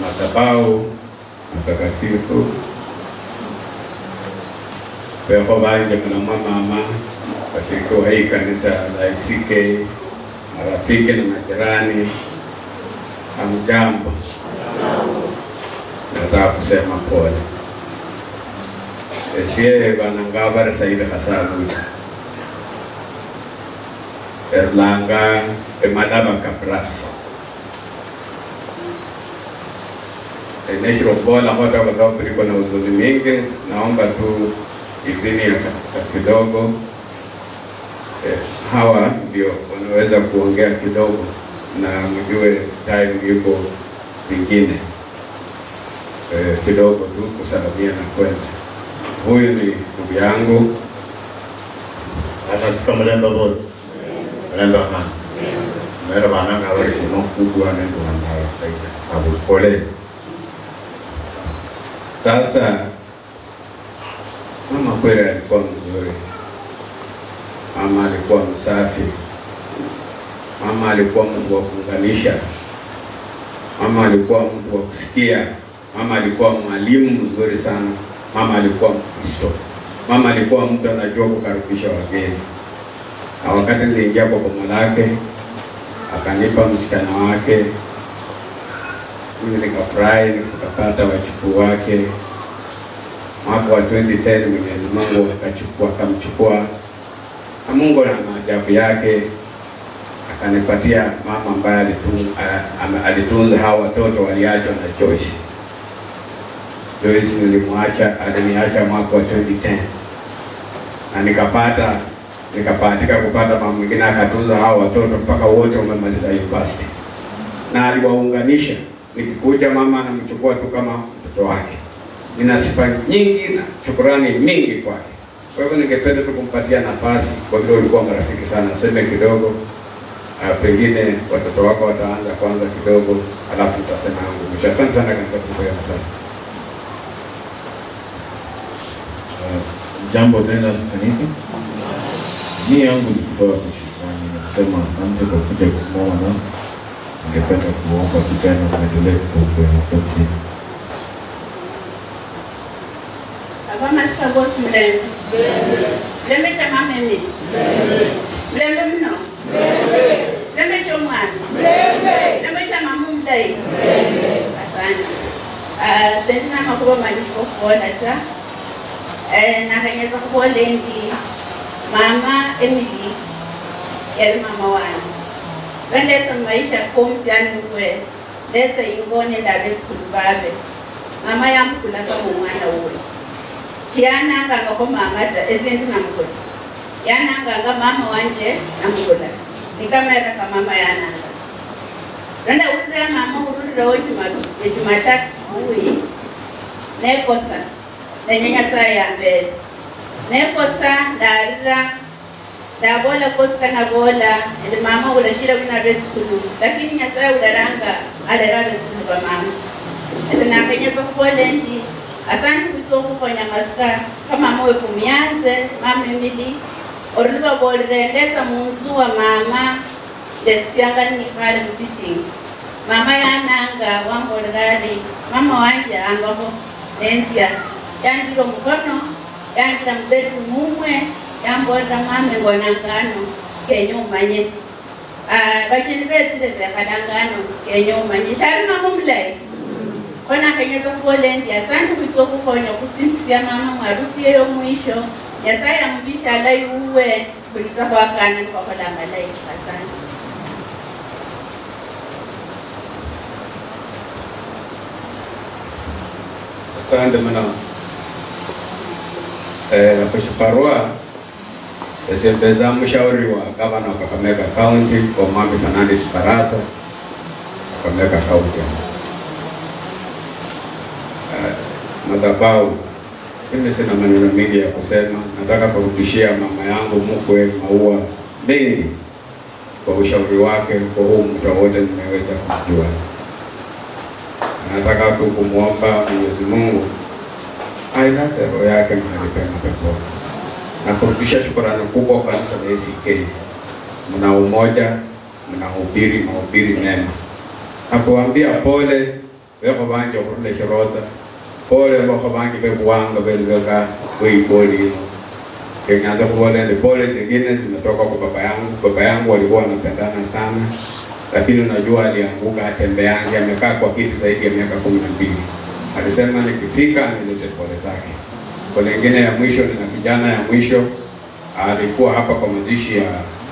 Madhabahu matakatifu peho banje mwana mama washiriki wa hii kanisa la ICK, marafiki na majirani, hamjambo. Nataka kusema pole. Esie banangabara saidi hasabu Erlanga emadaba kaprasi Neshiro bola hota kwa sababu tuliko na huzuni mingi. Naomba tu idhini ya kidogo. Hawa ndio wanaweza kuongea kidogo na mjue time yuko vingine kidogo tu kusalamia na kwenda. Huyu ni ndugu yangu. Anasika mlemba boss. Mlemba mama. Mera bana ngawari kuno kubwa na ndo anasaida sababu pole. Sasa mama kweli alikuwa mzuri. Mama alikuwa msafi. Mama alikuwa mtu wa kuunganisha. Mama alikuwa mtu wa kusikia. Mama alikuwa mwalimu mzuri sana. Mama alikuwa Mkristo. Mama alikuwa mtu anajua kukaribisha wageni. Na wakati niliingia kwa boma lake, akanipa msichana wake. Mimi nikafurahi, nikapata wachukuu wake. Mwaka wa 2010 Mwenyezi Mungu akamchukua. Na Mungu na maajabu yake akanipatia mama ambaye alitunza hao watoto waliachwa na Joyce. Joyce aliniacha mwaka wa 2010. Na nikapatika kupata mama mwingine akatunza hao watoto mpaka wote wamemaliza university. Na aliwaunganisha. Nikikuja mama anamchukua tu kama mtoto wake. Nina sifa nyingi na shukrani mingi kwake. Kwa hivyo ningependa tu kumpatia nafasi kwa vile ulikuwa marafiki sana. Seme kidogo. Pengine watoto wako wataanza kwanza kidogo, alafu nitasema yangu mwisho. Asante sana kanisa kwa nafasi. Jambo tena kanisa. Mimi yangu ni kutoa shukrani na kusema asante kwa kuja kusimama nasi. Ningependa kuomba tena muendelee kuombea sauti. Abama sika boss mlembe. Mlembe cha mama mimi. Mlembe mno. Mlembe cha mwana. Mlembe cha mama mlai. Asante. Sendina makuba malisho kuona ta. Na hanyeza kuwa lengi mama Emily yali mama wangu. Wendeta maisha komsiani mkwe. Leta ingone labet kulubabe. Mama ya mkula kama mwana uwe. Chiana nganga kwa mama za ezendi na mkula. Yana nganga mama wanje na mkula. Nikamera kama mama yana. Renda utra mama urudi rawo Jumatatu asubuhi. Nekosa. Nenyanya saa ya mbele. Nekosa darira dabola koska na bola ile mama ulashira wina betskulu lakini nyasa udaranga alera betskulu ba mama. Ese na kwenye polendi asante kutoka kufanya maska kama moyo fumianze mama Emily oriba bolrendeza munzu wa mama desianga ni pale sitting. Mama yananga wambolrari mama wanje angapo nenzia yanjiro mkono yanjira mbedu mumwe yambora mame ngonangano kenyo manye bachini betile bekalangano kenyo manye shari mama mlai kona kenyeza kubolendi asante kutoka kufanya kusinzia mama mwarusi yo mwisho yasaya mbisha lai uwe kulita kwa kana kwa kola malai. Asante. Asante mwana. Nakushukarua Sembeza mshauri wa gavana wa Kakamega County kwa Mwami Fernandes Barasa, Kakamega County. Madhabahu, mimi sina maneno mengi ya kusema. Nataka kurudishia mama yangu mkwe maua mengi kwa ushauri wake kwa huu muda wote nimeweza kujua. Nataka tu kumwomba Mwenyezi Mungu ailaze roho yake mahali pema peponi. Na kurudisha shukrani kubwa kwa kanisa la ACK. Mna umoja, mnahubiri mahubiri mema. Nakuambia pole weko banje kurule kiroza. Pole weko banje bebuanga belweka weiboli. Senyanza kuona ni pole zingine zimetoka kwa baba yangu. Baba yangu walikuwa wanapendana sana. Lakini unajua alianguka atembeange, amekaa kwa kiti zaidi ya miaka 12. Alisema nikifika nilete pole zake. Kwa nyingine ya mwisho na kijana ya mwisho alikuwa hapa kwa mazishi ya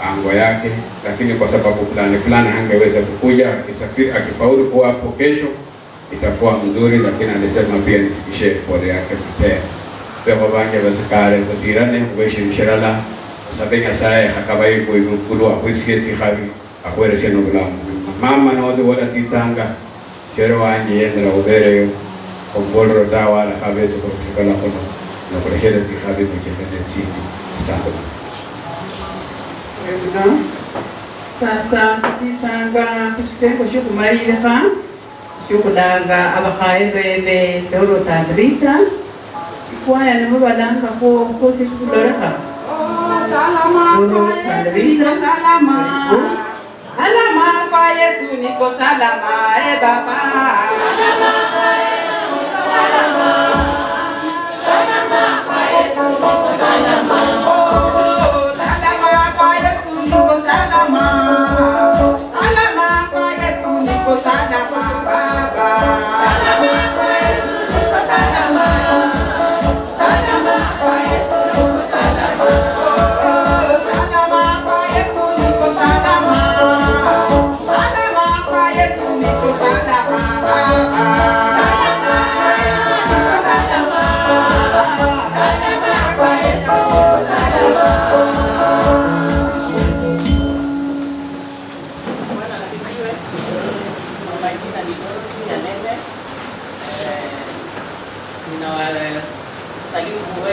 ango yake, lakini kwa sababu fulani hangeweza kukuja. Akisafiri akifaulu kuwa hapo kesho itakuwa mzuri, lakini alisema pia nifikishe pole yake mapema. Kwa bange basikare kutirane weshi mshirala sabenya sae hakabai kuikulwa kuisiketi khabi akwere seno bulamu mama na watu wala titanga chero wanje yendra ubere kombolo dawa la khabetu kwa kushikala kono na kurehera zikhabe mkemene tsini. Asante. Sasa kutisanga kuchitengo shukumalira shukulanga abakhaye bebe Doro Tandrita ikwaya nibo balanga ko situloreka Doro Tandrita Salama, salama kwa Yesu niko salama, Baba. Salama kwa Yesu niko salama, salama kwa Yesu niko salama. Oh, salama kwa Yesu niko salama, salama kwa Yesu niko salama, Baba. Salama kwa Yesu niko salama, salama kwa Yesu niko salama.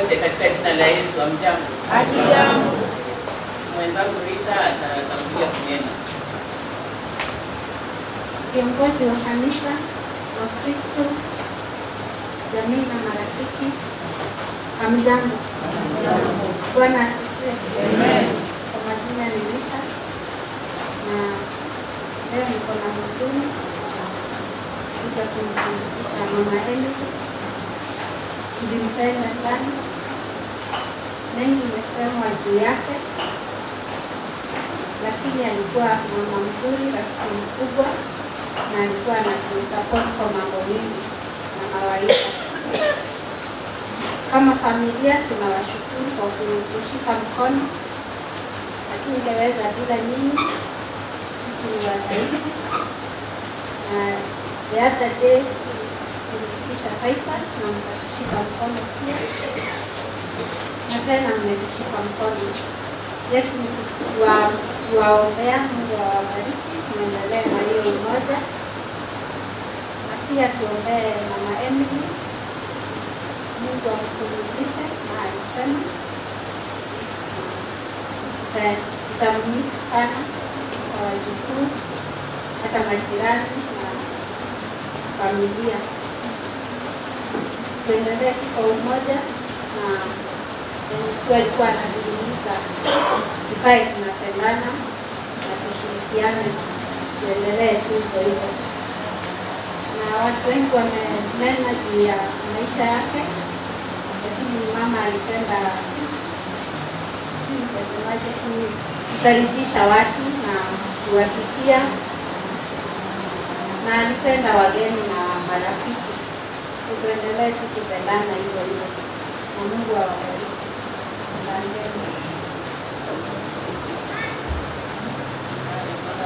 Katika jina la Yesu. Amjambo. Hatujambo. Mwenzangu Rita atatangulia kunena. Viongozi wa kanisa, wa Kristo, jamii na marafiki, hamjambo. Bwana asifiwe. Amen. Kwa majina ni Rita na leo niko na huzuni kuja kumsindikiza mama Emily. Nilimpenda sana, mengi imesemwa juu yake, lakini alikuwa mama mzuri, rafiki mkubwa, na alikuwa anatusupport kwa mambo mengi na mawaidha. Kama familia tunawashukuru kwa kushika mkono, lakini ingeweza bila nyinyi, sisi ni wadhaifu. Na the other day kisha bypass na mtatushika mkono pia, na tena mmetushika mkono yetu kuwaombea. Mungu awabariki, tuendelee na hiyo umoja, na pia tuombee mama Emily, Mungu ampumzishe mahali pema. Tutammiss sana kwa wajukuu, hata majirani na familia. Tuendelee kwa umoja, na mtu alikuwa anazungumza tukae tunapendana na tushirikiane, tuendelee tu hivyo. Na watu wengi wamenena juu ya maisha yake, lakini mama alipenda nitasemaje, kukaribisha watu na kuwapikia, na alipenda wageni na marafiki. Tuendelee tu kupendana hivyo hivyo, na Mungu awabariki. Asanteni.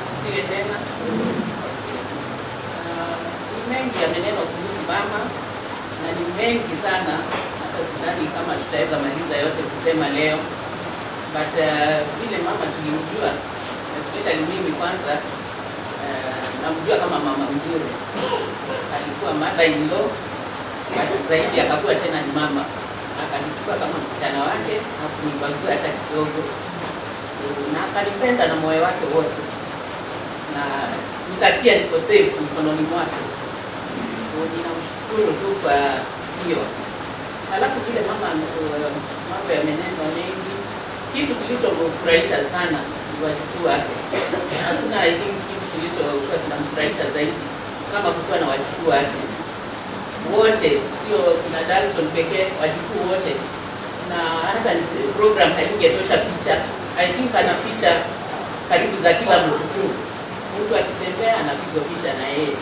Asifiwe tena. Ni mengi yamenenwa kuhusu mama na ni mengi sana, hata sidhani kama tutaweza maliza yote kusema leo, but vile mama tulimjua, especially mimi kwanza, namjua kama mama mzuri. Alikuwa mother-in-law, but zaidi akakuwa tena ni mama. Akanichukua kama msichana wake, hakunibagua hata kidogo. So na akanipenda na moyo wake wote, na nikasikia niko safe mkononi mwake. So ninamshukuru tu kwa hiyo. Halafu vile mama mambo yamenenwa mengi, kitu kilichomfurahisha sana ni wajukuu wake. Hakuna I think kitu kilichokuwa kinamfurahisha zaidi kama kukuwa na wajukuu wake wote, sio kuna Dalton pekee, wajukuu wote. Na hata program haingetosha picha. I think ana picha karibu za kila mjukuu. Mtu akitembea anapigwa picha na yeye,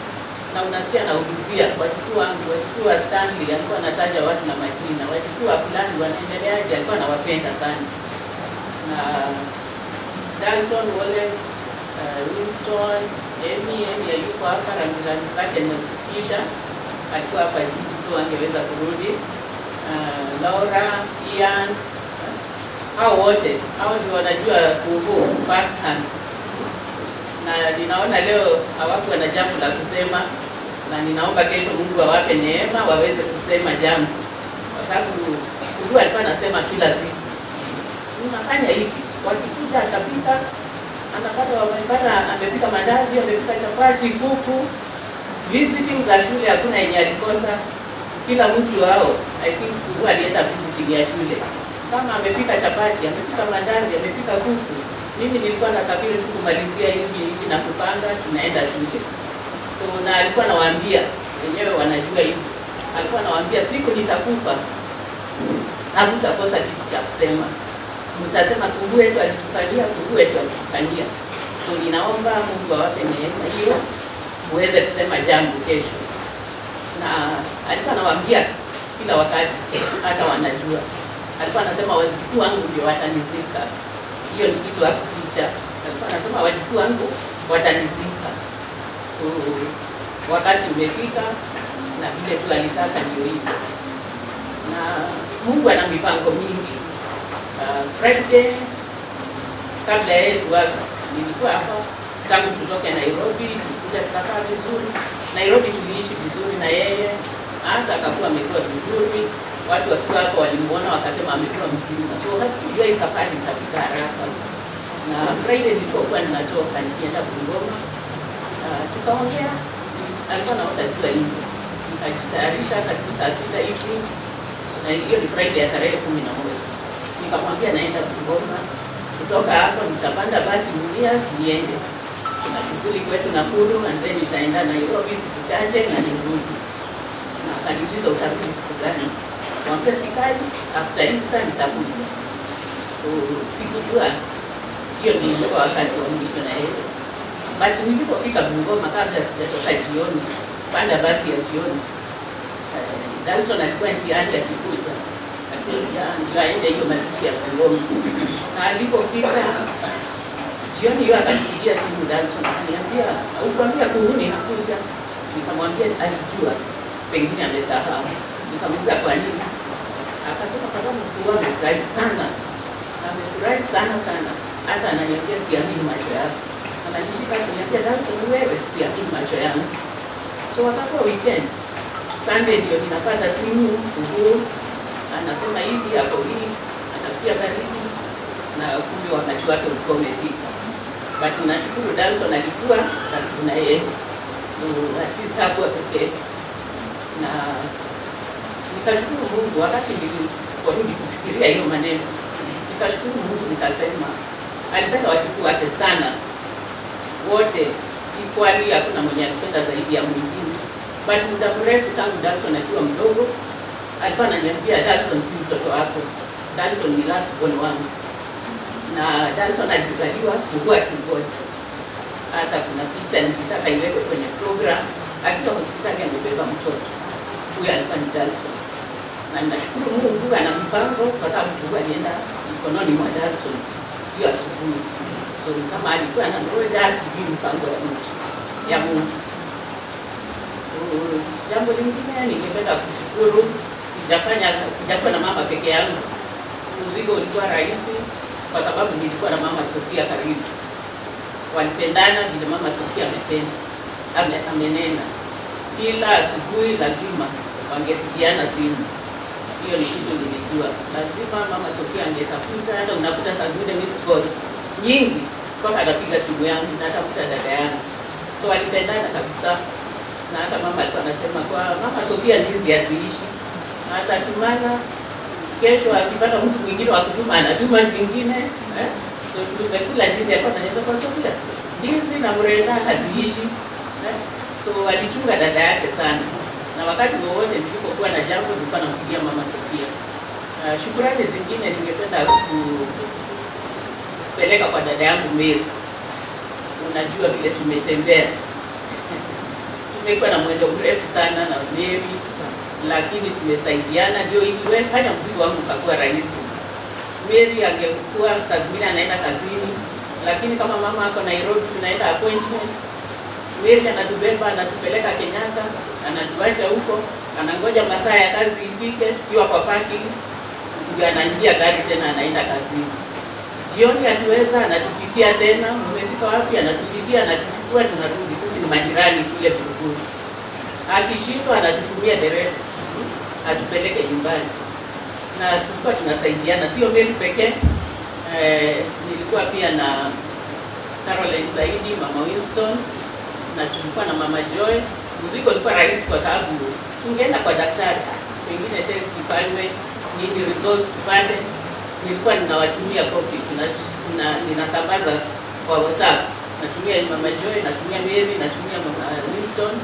na unasikia anaulizia wajukuu wangu, wajukuu wa Stanley, alikuwa anataja watu na majina, wajukuu wa fulani wanaendeleaje, alikuwa anawapenda sana. Na Dalton, Wallace, Winston, Amy yuko hapa, rambirambi zake nimezifikisha. Alikuwa hapa juzi, so angeweza kurudi. Laura, Ian, hao wote, hao ndio wanajua kuhu first hand. Na ninaona leo hawakuwa na jambo la kusema, na ninaomba kesho Mungu awape neema waweze kusema jambo, kwa sababu Huyu alikuwa anasema kila siku unafanya hivi, wakikuja akapika, anapata wamepata, amepika mandazi, amepika chapati, kuku. Visiting za shule hakuna yenye alikosa. Kila mtu wao I think huwa alienda visiting ya shule. Kama amepika chapati, amepika mandazi, amepika kuku, mimi nilikuwa nasafiri tu kumalizia hivi na kupanga, tunaenda shule. So na alikuwa anawaambia, wenyewe wanajua hivi, alikuwa anawaambia siku nitakufa hakutakosa kitu cha kusema, mtasema Mungu wetu alitufanyia, Mungu wetu alitufanyia. So ninaomba Mungu awape neema hiyo muweze kusema jambo kesho. Na alikuwa anawaambia kila wakati, hata wanajua. Alikuwa anasema wajukuu wangu ndio watanizika. Hiyo ni kitu hakuficha. Alikuwa anasema wajukuu wangu watanizika. So wakati umefika na vile tu alitaka ndio hivyo. Na Mungu ana mipango mingi. Friday kabla yeye kuaga, nilikuwa hapa tangu tutoke Nairobi, tulikuja tukakaa vizuri. Nairobi tuliishi vizuri na yeye, hata akakuwa amekuwa vizuri. Watu wakiwa hapo walimuona wakasema amekuwa mzima. So hakujua hii safari itafika haraka. Na Friday nilipokuwa ninatoka nikienda Bungoma, tukaongea, alikuwa anaota jua nje. Nikajitayarisha hata saa 6 hivi. Na hiyo ni Friday ya tarehe 11. Nikamwambia naenda Bungoma. Kutoka hapo nitapanda basi Mumias niende. Kuna shughuli kwetu Nakuru and then nitaenda Nairobi siku chache na nirudi. Na akaniuliza utarudi siku gani? Nikamwambia sikali, after Easter nitakuja. So sikujua hiyo ndio wakati wa mwisho na yeye. But nilipofika Bungoma kabla sijatoka jioni, panda basi ya jioni. Dalton alikuwa njiani akikuja. Ndio aende hiyo mazishi ya Bungoma. Na alipofika jioni hiyo akanipigia simu Dalton, akaniambia, "Ukuambia kuhuni nakuja." Nikamwambia alijua, pengine amesahau. Nikamuuliza kwa nini? Akasema kwa sababu mkuu wangu amefurahi sana. Amefurahi sana sana. Hata ananiambia siamini macho yako. Ananishika akaniambia Dalton, wewe siamini macho yangu. So wakakuwa weekend. Sunday ndio ninapata simu Uhuru anasema hivi hapo hivi, anasikia baridi na kumbe wakati wake ulikuwa umefika. But nashukuru Dalton alikuwa karibu na yeye. So at least hakuwa pekee. Na nikashukuru Mungu wakati niliporudi kufikiria hiyo maneno. Nikashukuru Mungu nikasema alipenda wajukuu wake sana. Wote equally, hakuna mwenye alipenda zaidi ya mwingine. But muda mrefu tangu Dalton akiwa mdogo alikuwa ananiambia Dalton si mtoto wako. Dalton ni last born wangu. Na Dalton alizaliwa kuwa kingoja. Hata kuna picha nilitaka iwekwe kwenye program akiwa hospitali amebeba mtoto. Huyu alikuwa ni Dalton. Na ninashukuru Mungu ana mpango kwa sababu Mungu alienda mkononi mwa Dalton hiyo asubuhi. So kama alikuwa anangoja hivi mpango ya mtu ya Mungu. So jambo lingine ningependa kushukuru, sijakuwa na mama peke yangu. Mzigo ulikuwa rahisi kwa sababu nilikuwa na mama Sofia karibu. Walipendana vile mama Sofia amenena. Kila asubuhi lazima wangepigiana simu. Hiyo ni kitu nilijua. Lazima mama Sofia angetafuta, hata unakuta saa zingine missed calls nyingi mpaka anapiga simu yangu natafuta dada yangu. So walipendana kabisa. Na hata mama alikuwa anasema kwa mama Sofia ndizi haziishi. Hata tumana kesho akipata mtu mwingine wa kutuma anatuma zingine. So tumekula ndizi hapa na kwa Sofia. Ndizi na mrenda haziishi. So alichunga dada yake sana. Na wakati wowote nilipokuwa na jambo nilikuwa nampigia mama Sofia. Shukrani zingine ningependa kupeleka kwa dada yangu Mary. Unajua vile tumetembea. Tumekuwa na mwendo mrefu sana na Mary, lakini tumesaidiana ndio iliwefanya mzigo wangu ukakuwa rahisi. Mary angekuwa saa zingine anaenda kazini, lakini kama mama ako Nairobi tunaenda appointment, Mary anatubeba anatupeleka Kenyatta, anatuacha huko, anangoja masaa ya kazi ifike, tukiwa kwa parking, ndio anaingia gari tena anaenda kazini. Jioni akiweza anatupitia tena, umefika wapi, anatupitia, anatuchukua, tunarudi. Sisi ni majirani kule Buruguru. Akishindwa anatutumia dereva atupeleke nyumbani. na tulikuwa tunasaidiana, sio Mary pekee. Nilikuwa pia na Caroline Saidi, Mama Winston, na tulikuwa na Mama Joy. Mzigo ulikuwa rahisi kwa sababu tungeenda kwa daktari, pengine test ifanywe, nini results tupate. Nilikuwa ninawatumia copy, ninasambaza kwa WhatsApp. Natumia Mama Joy, natumia Mary, natumia Mama Winston,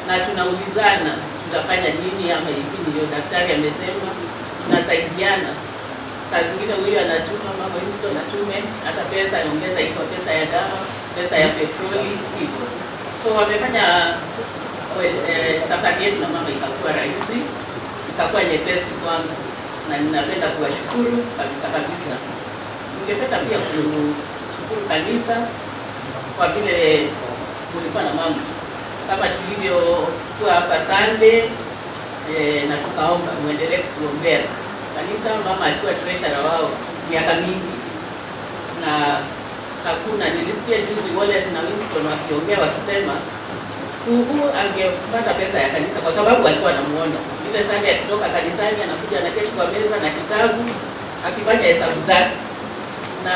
na tunaulizana tutafanya nini, ama hivi ndio daktari amesema. Tunasaidiana. Saa zingine huyu anatuma, Mama Winston atume hata pesa, anaongeza iko pesa ya dawa, pesa ya petroli hivyo. So wamefanya safari yetu na mama ikakuwa rahisi, ikakuwa nyepesi kwangu, na ninapenda kuwashukuru kabisa kabisa. Ningependa pia kushukuru kanisa kwa vile mulikuwa na mama, kama tulivyokuwa hapa Sunday na tukaomba muendelee kuombea kanisa. Mama alikuwa treasurer wao miaka mingi, na hakuna, nilisikia juzi Wallace na Winston wakiongea wakisema angepata pesa ya kanisa kwa sababu alikuwa anamuona ile Sunday akitoka kanisani anakuja anaketi kwa meza na kitabu akifanya hesabu zake, na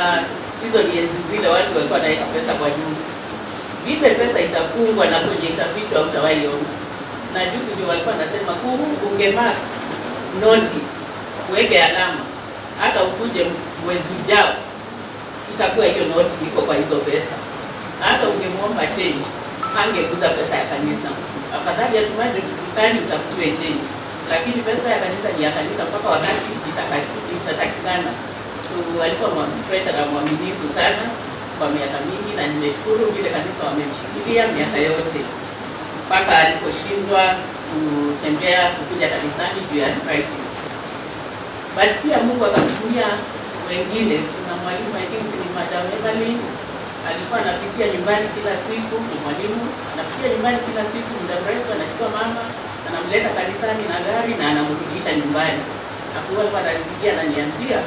hizo ni enzi zile watu walikuwa wanaweka pesa kwa juu. Vile pesa itafungwa na kwenye itafichwa utawaiona. Na juzi ndio walikuwa nasema ungemark noti, uweke alama, hata ukuje mwezi ujao itakuwa hiyo noti iko kwa hizo pesa. Hata ungemuomba change, angeguza pesa ya kanisa. Afadhali atumaje dukani utafutwe change, lakini pesa ya kanisa ni ya kanisa mpaka wakati itatakikana. So alikuwa treasurer mwaminifu sana kwa miaka mingi, na nimeshukuru vile kanisa wamemshikilia miaka yote mpaka aliposhindwa kutembea kukuja kanisani juu ya arthritis. But pia Mungu akamtumia wengine. Kuna mwalimu ni Madam Evelyn, alikuwa anapitia nyumbani kila siku. Mwalimu anapitia nyumbani kila siku, muda mrefu anachukua mama anamleta kanisani na gari na anamrudisha nyumbani. Hakuwa ananipigia ananiambia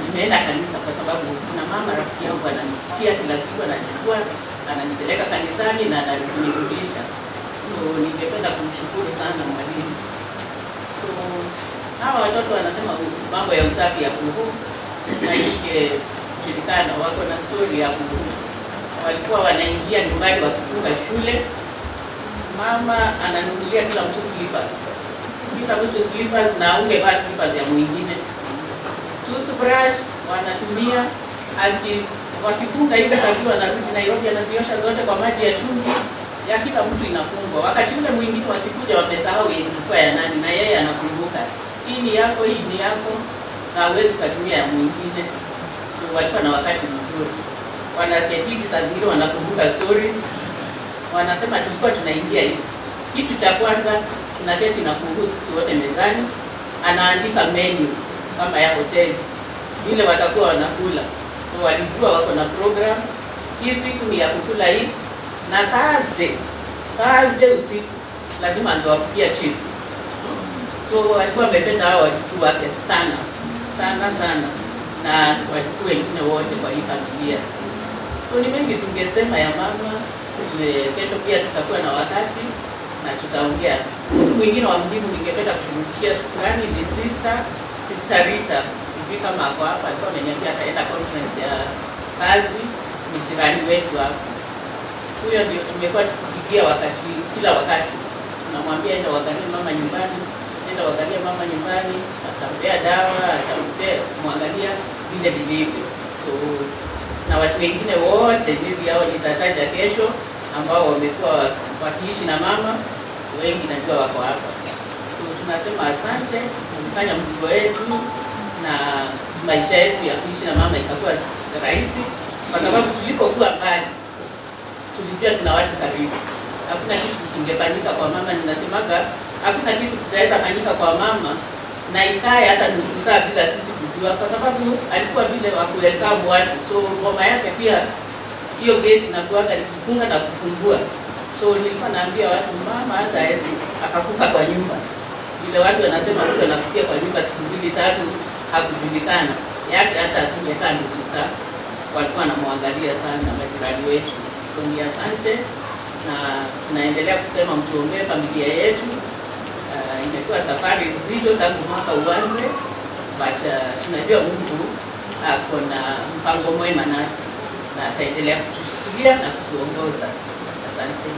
nimeenda kanisa kwa sababu kuna mama rafiki yangu ananipitia kila siku, anachukua ananipeleka kanisani na ananirudisha. So ningependa kumshukuru sana mwalimu. So hawa watoto wanasema mambo ya usafi ya kuhu na julikana, wako na story ya kuhu. Walikuwa wanaingia nyumbani wakifunga shule, mama ananunulia kila mtu slippers, na ungevaa slippers ya mwingine. Toothbrush wanatumia, wakifunga hivi kazi wanarudi Nairobi anaziosha zote kwa maji ya chumvi, ya kila mtu inafungwa. Wakati ule mwingine wakikuja wamesahau ilikuwa ya nani, na yeye anakumbuka hii ni yako, hii ni yako, na huwezi kutumia ya mwingine. So walikuwa na wakati mzuri, wanaketiki saa zingine wanakumbuka stories. Wanasema tulikuwa tunaingia hivi, kitu cha kwanza tunaketi na kuhusu sisi wote mezani, anaandika menu kama ya hoteli vile watakuwa wanakula. So walijua wako na program, hii siku ni ya kukula hii, na Thursday usiku lazima angewapikia chips. So walikuwa wamependa hao watoto wake sana sana sana, na watoto wengine wote kwa hii familia. So ni mengi tungesema ya mama. Kesho pia tutakuwa na wakati na tutaongea. Mtu mwingine wa mjibu ningependa kushirikishia shukrani ni Sister Rita. Sijui kama ako hapa, alikuwa ameniambia ataenda conference ya kazi, ni jirani wetu hapa. Huyo ndio tumekuwa tukipigia kila wakati. Tunamwambia enda waangalie mama nyumbani, atampea dawa, mwangalia vile vilivyo. So na watu wengine wote bibi hao nitataja kesho ambao wamekuwa wakiishi na mama, wengi najua wako hapa. So tunasema asante, tumefanya mzigo wetu na maisha yetu ya kuishi na mama ikakuwa rahisi, kwa sababu tulipokuwa mbali tulijua tuna watu karibu. Hakuna kitu kingefanyika kwa mama, ninasemaga hakuna kitu kitaweza fanyika kwa mama na ikae hata nusu saa bila sisi kujua, kwa sababu alikuwa vile wa kuwelcome watu. So ngoma yake pia hiyo gate inakuaga ni kufunga na kufungua. So nilikuwa naambia watu mama hata hawezi akakufa kwa nyumba. Vile watu wanasema mtu anakufia kwa nyumba siku 2-3 hakujulikana. Yake hata tungekaa nusu saa. Walikuwa wanamwangalia sana majirani wetu. So ni asante, na tunaendelea kusema mtuombee familia yetu. Imekuwa safari nzito tangu mwaka uanze, but tunajua Mungu ako na mpango mwema nasi na ataendelea kutushikilia na kutuongoza. Asante.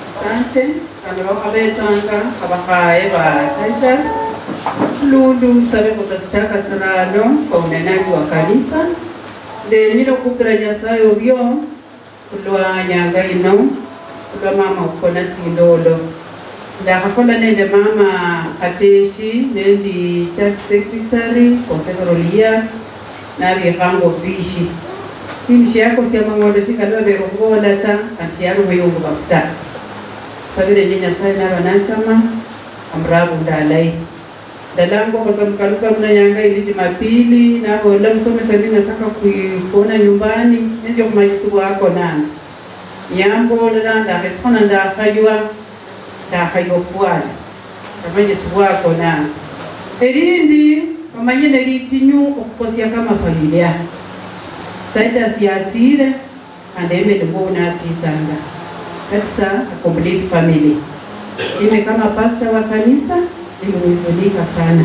Asante. Kama wakabetanga abakaye ba Titus Lulu sabe kutasichaka tsarano kwa unenaji wa kanisa ndenyiro kukira Nyasaye obyo kulwa nyanga ino kulwa mama ukona tsindolo ndakakola nende mama Kateshi nendi church secretary for several years nabihango bishi kimshi yako siamangodo shikalo berongola ta kanshiyaro muyungu bafuta sabire ni Nyasaye nabanachama amrabu ndalai dalango kwa sababu kanisa mna nyanga ili Jumapili na gola msomesa mimi nataka kuona nyumbani nje kwa majisu wako nani nyambo landa ketona ndakaywa ndakayofuana kama Yesu wako nani erindi kama nyine litinyu okukosia kama familia Titus yatire andeme ndibona atsisanga kanisa a complete family ime kama pastor wa kanisa nimehuzunika sana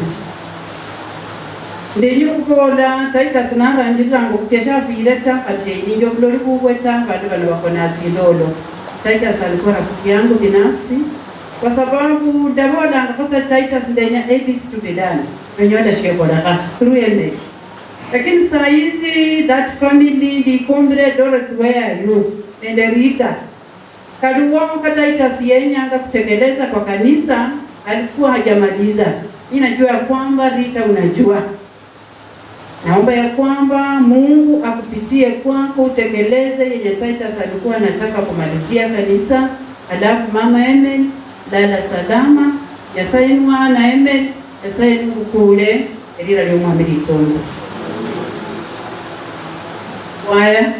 ndenyo kukola Titus narangirira ngo kutyesha vileta acheni ndio glory kuweta bantu bano bakona tsindolo Titus alikuwa rafiki yangu binafsi kwa sababu ndabona ngakosa Titus ndenya everything to be done wenyewe shekora ruende lakini saa hizi that family the comrade Dorothy where you and Rita kaduwa kwa Titus yenyanga kutekeleza kwa kanisa alikuwa hajamaliza. Ninajua kwamba Rita unajua. Naomba ya kwamba Mungu akupitie kwako utekeleze yenye Titus alikuwa anataka kumalizia kanisa. Alafu mama Emel lala salama. Nyasaye mwana Emel, Nyasaye kule elira lyo mwamiri songo. Waya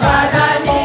Kanani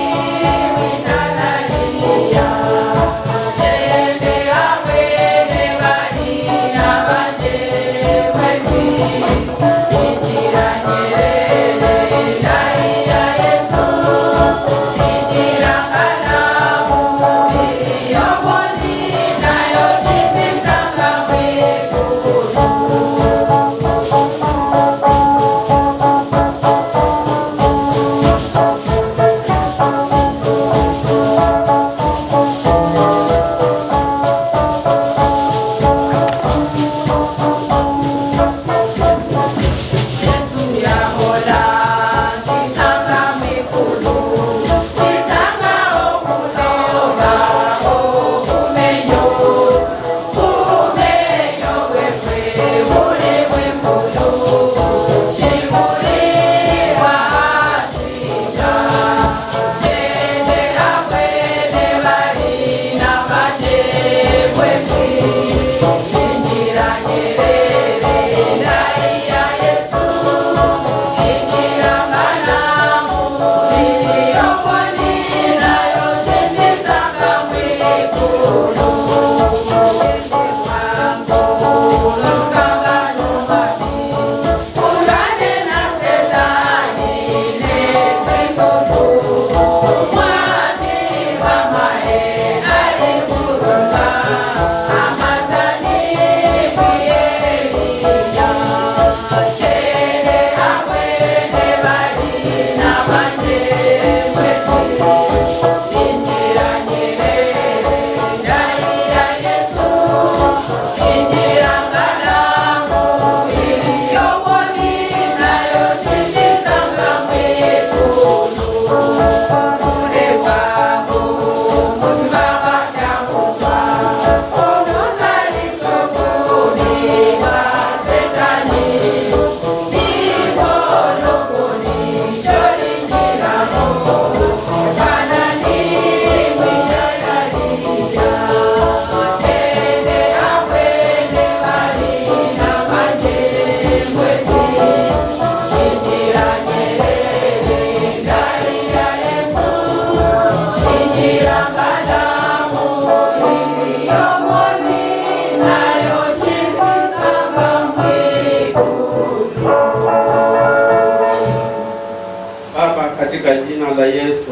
Katika jina la Yesu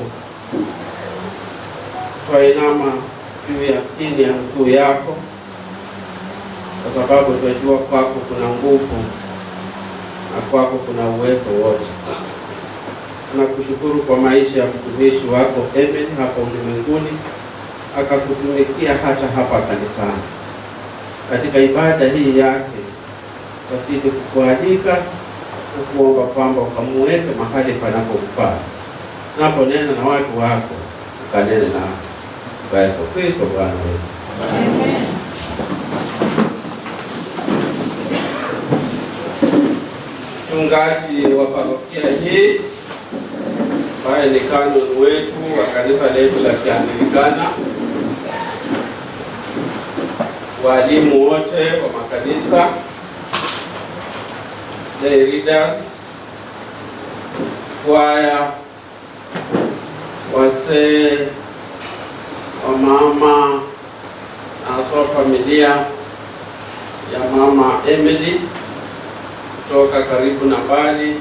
twainama juu ya chini ya miguu yako, kwa sababu tunajua kwako kuna nguvu na kwako kuna uwezo wote. Tunakushukuru kwa maisha ya mtumishi wako Emily hapa ulimwenguni, akakutumikia hata hapa kanisani. Katika ibada hii yake wasije kukualika na kuomba kwamba ukamuweke mahali panapofaa, naponena na watu wako ukanene na kwa Yesu Kristo Bwana wetu. Amen. Mchungaji wa parokia hii ambaye ni kanoni wetu wa kanisa letu la Kianglikana, walimu wote wa makanisa, lay leaders, kwaya, wazee, wamama na aswa familia ya mama Emily kutoka karibu na mbali,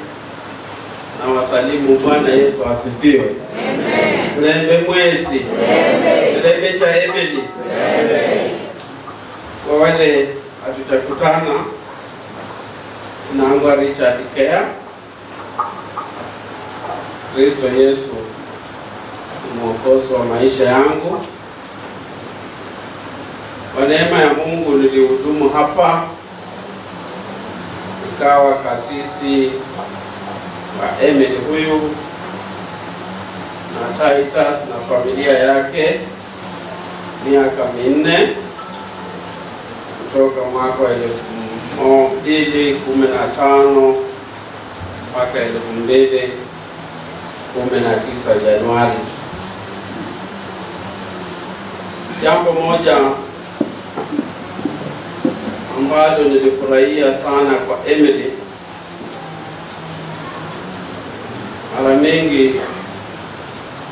na wasalimu. Bwana Yesu asifiwe. Amen. Lembe mwezi. Amen. Lembe cha Emily. Amen. Kwa wale hatujakutana, naangwa Richard Kea. Kristo Yesu mwokozi wa maisha yangu. Kwa neema ya Mungu nilihudumu hapa, nikawa kasisi wa Emily huyu na Titus na familia yake miaka 4 kutoka mwaka wa 2015 mpaka 2019 Januari. Jambo moja ambalo nilifurahia sana kwa Emily, mara mingi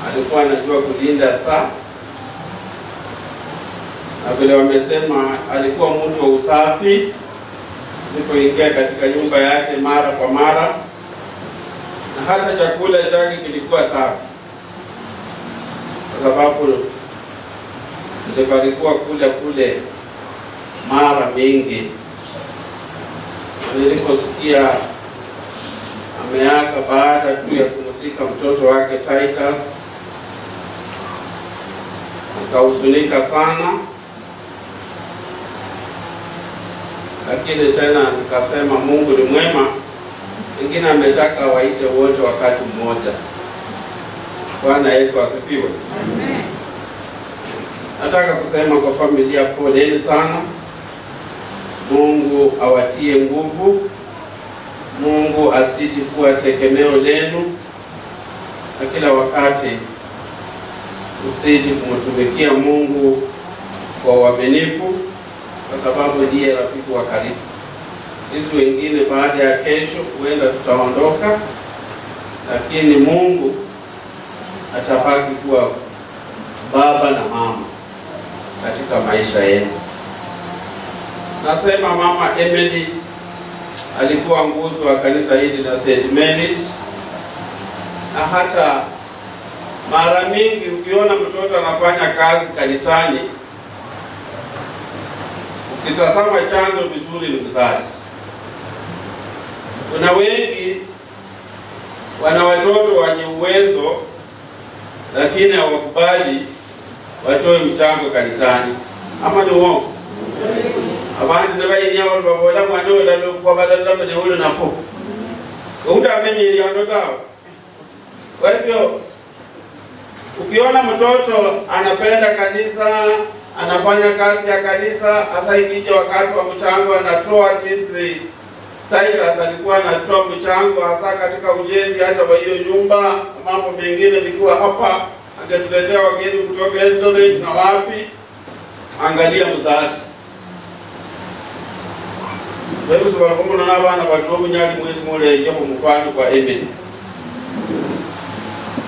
alikuwa anajua kulinda saa, na vile wamesema alikuwa mtu wa usafi. Nilipoingia katika nyumba yake mara kwa mara, na hata chakula chake kilikuwa safi, kwa sababu nilibarikiwa kule mara mingi. Niliposikia ameaga baada tu ya kumzika mtoto wake Titus, nikahuzunika sana, lakini tena nikasema Mungu ni mwema, wengine ametaka waite wote wakati mmoja. Bwana Yesu asifiwe. Amen. Nataka kusema kwa familia, poleni sana. Mungu awatie nguvu, Mungu asidi kuwa tegemeo lenu, na kila wakati usidi kumtumikia Mungu kwa uaminifu, kwa sababu ndiye rafiki wa karibu. Sisi wengine baada ya kesho huenda tutaondoka, lakini Mungu atabaki kuwa baba na mama katika maisha yenu. Nasema mama Emily alikuwa nguzo wa kanisa hili la St. Mary's, na hata mara mingi ukiona mtoto anafanya kazi kanisani, ukitazama chanzo vizuri ni mzazi. Kuna wengi wana watoto wenye uwezo, lakini hawakubali watoe mchango kanisani. Ama ni uongo? Abantu nabayinya babola mwana ola lokwa balala mene ulo nafo. Utamenye ile andotao. Kwa hivyo ukiona mtoto anapenda kanisa, anafanya kazi ya kanisa, hasa ikija wakati wa mchango anatoa. Jinsi Titus alikuwa anatoa mchango hasa katika ujenzi hata wa hiyo nyumba, mambo mengine nikiwa hapa, angetuletea wageni kutoka Eldoret na wapi. Angalia mzazi. Wewe sababu kama unaona bana watu nyali mwezi mmoja japo mfano kwa Emily.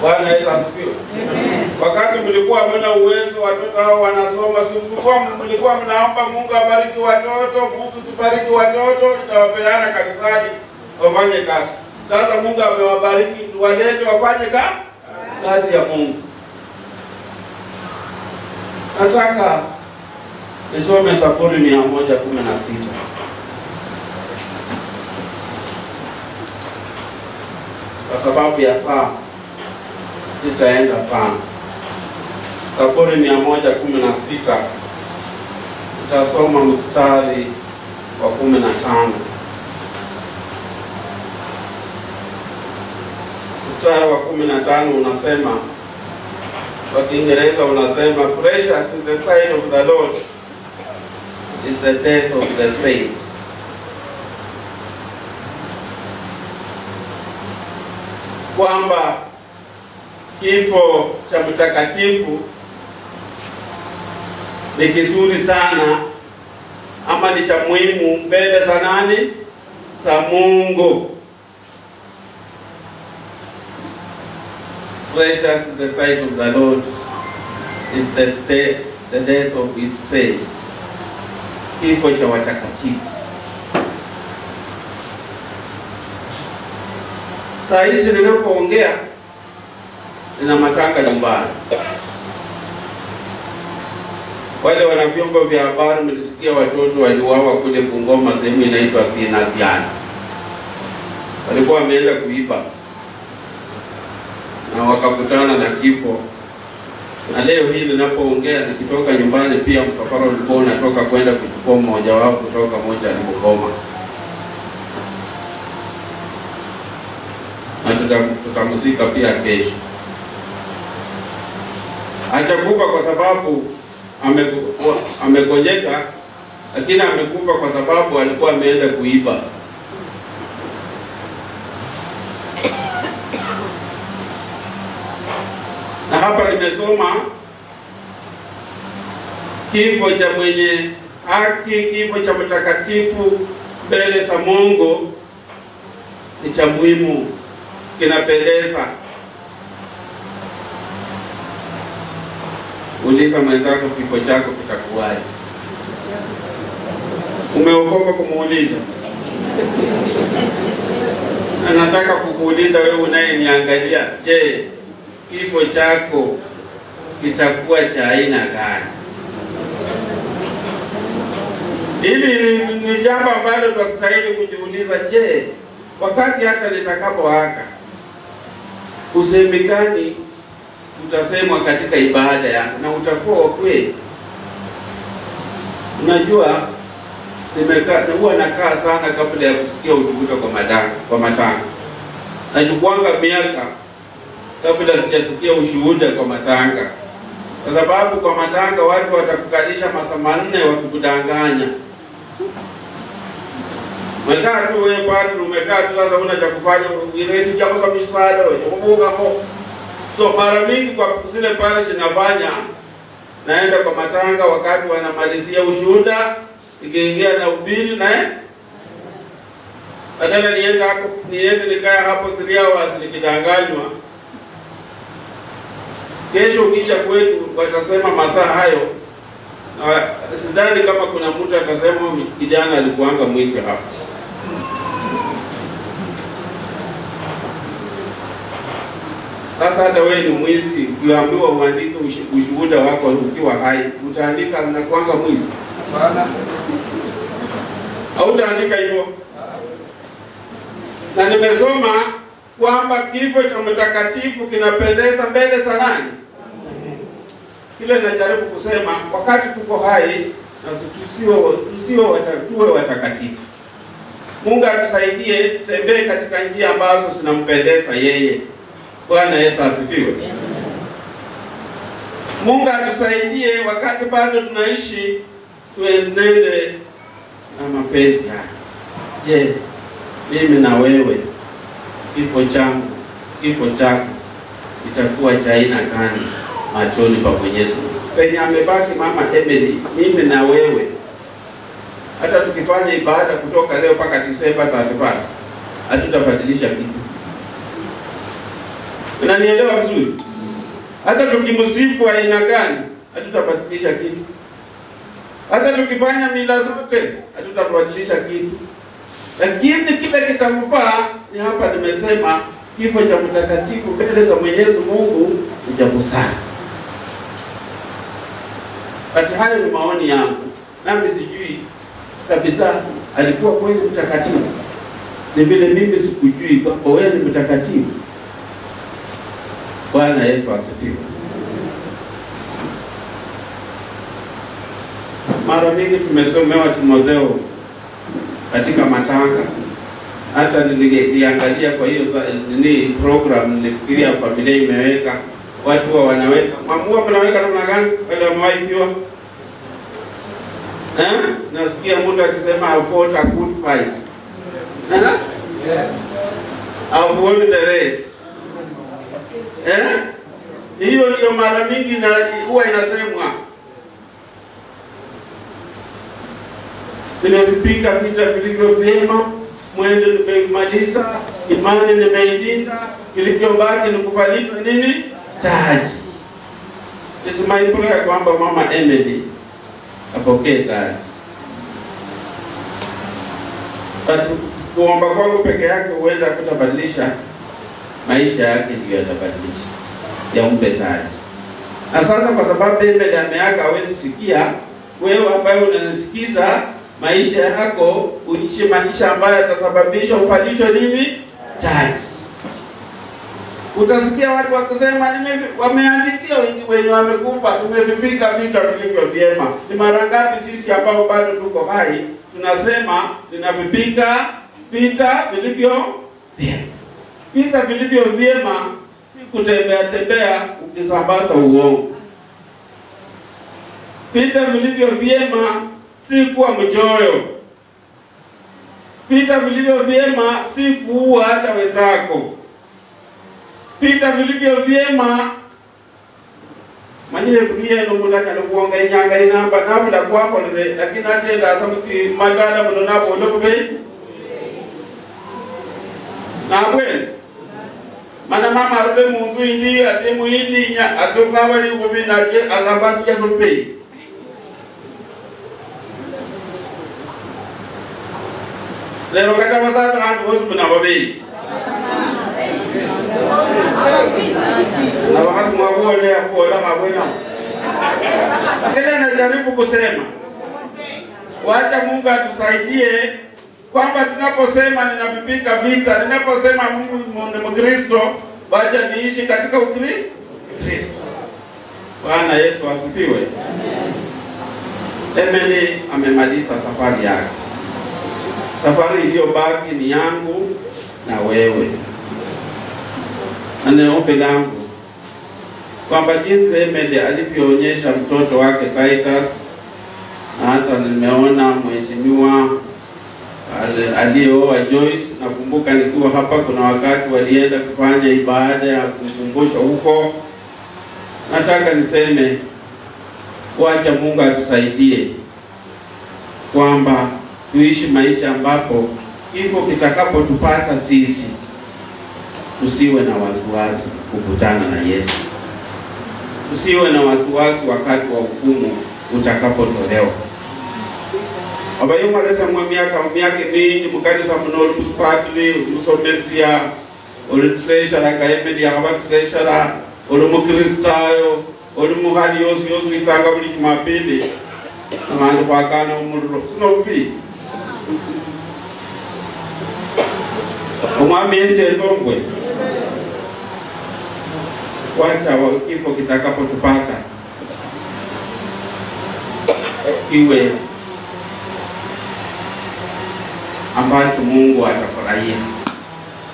Bwana Yesu asifiwe. Amen. Wakati mlikuwa mna uwezo, watoto hao wanasoma, mlikuwa mnaomba Mungu abariki watoto, Mungu tubariki watoto, tutawapeana kanisani wafanye kazi. Sasa Mungu amewabariki, tuwalete wafanye kazi ya Mungu. Nataka nisome Zaburi 116. Kwa sababu ya saa sitaenda sana. Zaburi 116 tutasoma mstari wa 15. Mstari wa 15 unasema, kwa Kiingereza unasema, precious in the sight of the Lord is the death of the saints. Kwamba kifo cha mtakatifu ni kizuri sana, ama ni cha muhimu mbele za nani? Za Mungu. Precious in the sight of the Lord is the death of his saints. Kifo cha watakatifu. Saa hizi ninapoongea nina matanga nyumbani. Wale wana vyombo vya habari mlisikia watoto waliuawa kule Bungoma, sehemu inaitwa Sinasiani. Walikuwa wameenda kuiba na wakakutana na kifo. Na leo hii ninapoongea nikitoka nyumbani, pia msafara ulikuwa unatoka kwenda kuchukua mmoja wao kutoka moja Bungoma. Na tutamzika pia kesho. Hajakufa kwa sababu amegojeka, lakini amekufa kwa sababu alikuwa ameenda kuiba. Na hapa nimesoma kifo cha mwenye haki, kifo cha mtakatifu mbele za Mungu ni cha muhimu, kinapendeza. Uliza mwenzako, kifo chako kitakuwaje? Umeokoka kumuuliza? Na nataka kukuuliza wewe unayeniangalia, je, kifo chako kitakuwa cha aina gani? Hili ni jambo ambalo tunastahili kujiuliza. Je, wakati hata nitakapoaka, usemi gani utasemwa katika ibada yangu na utakuwa kweli? Unajua, huwa nakaa sana kabla ya kusikia ushuhuda kwa matanga. Nachukuanga miaka kabla sijasikia ushuhuda kwa matanga, kwa sababu kwa matanga watu watakukalisha masaa manne wakikudanganya. Umekaa tu wewe pale, umekaa tu sasa, una cha kufanya, iresi jambo za msaada wewe kumbuka mo. So mara mingi kwa zile pale sinafanya, naenda kwa matanga wakati wanamalizia ushuhuda, nikiingia na ubiri na badala niende nikaya hapo 3 hours nikidanganywa. Kesho ukija kwetu watasema masaa hayo, na sidhani kama kuna mtu atasema kijana alikuanga mwizi hapa. Sasa hata wewe ni mwizi, ukiambiwa uandike ushuhuda wako ukiwa hai, utaandika na kuanga mwizi? Bwana. Au utaandika hivyo? Na nimesoma kwamba kifo cha mtakatifu kinapendeza mbele za nani? Kile ninajaribu kusema, wakati tuko hai na tusiwe watakatifu. Mungu atusaidie tutembee katika njia ambazo zinampendeza yeye. Bwana Yesu asifiwe. Mungu atusaidie wakati bado tunaishi tuenende na mapenzi yake. Je, mimi na wewe, kifo chako itakuwa cha aina gani machoni pa Mwenyezi Mungu? Penye amebaki Mama Emily, mimi na wewe, hata tukifanya ibada kutoka leo mpaka Disemba 31, hatutabadilisha kitu. Unanielewa vizuri? Hata tukimsifu aina gani, hatutabadilisha kitu. Hata tukifanya mila zote, hatutabadilisha kitu. Lakini kile kitamfaa ni hapa nimesema, kifo cha mtakatifu mbele za Mwenyezi Mungu ni cha busara. Kati hayo ni maoni yangu, nami sijui kabisa alikuwa kweli mtakatifu. Ni vile mimi sikujui kwamba wewe ni mtakatifu. Bwana Yesu asifiwe. Mara mingi tumesomewa Timotheo katika matanga. Hata niliangalia kwa hiyo program, nilifikiria familia imeweka, watu wa wanaweka. Mamua mnaweka namna gani? Wale wamewaifiwa. Nasikia mtu akisema I fought a good fight. Yes. I've won the race. Hiyo ndio mara mingi na huwa inasemwa. Nimevipika vita vilivyo vyema, mwendo nimemaliza, imani nimeilinda, kilichobaki ni kuvalishwa nini? Taji. It's my prayer kwamba Mama Emily apokee taji. But kuomba kwangu peke yake huenda kutabadilisha maisha yake, ndio yatabadilisha, yampe taji. Na sasa kwa sababu Emily ameaga, hawezi sikia, wewe ambaye unanisikiza, maisha yako uishi maisha ambayo yatasababisha uvalishwe nini? Taji. Utasikia watu wakisema wameandikia wenye wamekufa, tumevipika vita vilivyo vyema. Ni mara ngapi sisi ambao bado tuko hai tunasema ninavipika vita vilivyo vyema? Vita vilivyo vyema si kutembea tembea ukisambaza uongo. Vita vilivyo vyema si kuwa mchoyo. Vita vilivyo vyema si kuua hata wenzako. Vita vilivyo vyema manyire kulia no mundaka no kuonga inyanga inamba nabula kwako lakini atenda asamuti matala muno nabo lobe nabwe mana mama arube munzu indi atemu indi nya atokawali ubina je azambasi ya sope. Lero kata masata andu wosu na babe na wakati mwabole ya kuola mabwena. Kile najaribu kusema, wacha Mungu atusaidie kwamba tunaposema ninavipika vita, ninaposema Mungu ni Mkristo, wacha niishi katika Ukristo. Bwana Yesu asifiwe. Emily amemaliza safari yake. Safari iliyobaki ni yangu na wewe. Anaomba langu kwamba jinsi Emily alivyoonyesha mtoto wake Titus, na hata nimeona mheshimiwa aliyooa Joyce. Nakumbuka nikiwa hapa kuna wakati walienda kufanya ibada ya kukumbusha huko. Nataka niseme wacha Mungu atusaidie kwamba tuishi maisha ambapo hivyo kitakapotupata sisi usiwe na wasiwasi kukutana na Yesu. Usiwe na wasiwasi wakati wa hukumu utakapotolewa. Abayo malesa mwa miaka mingi mukanisa mnolu musupatili musomesia olu treasure ka Emily akaba treasure olu mukristayo olu muhali yosu itanga buli Jumapili amanda kwakana umurro sinobi umwami Yesu ezongwe. Wacha kifo kitakapotupata iwe ambacho Mungu atafurahia.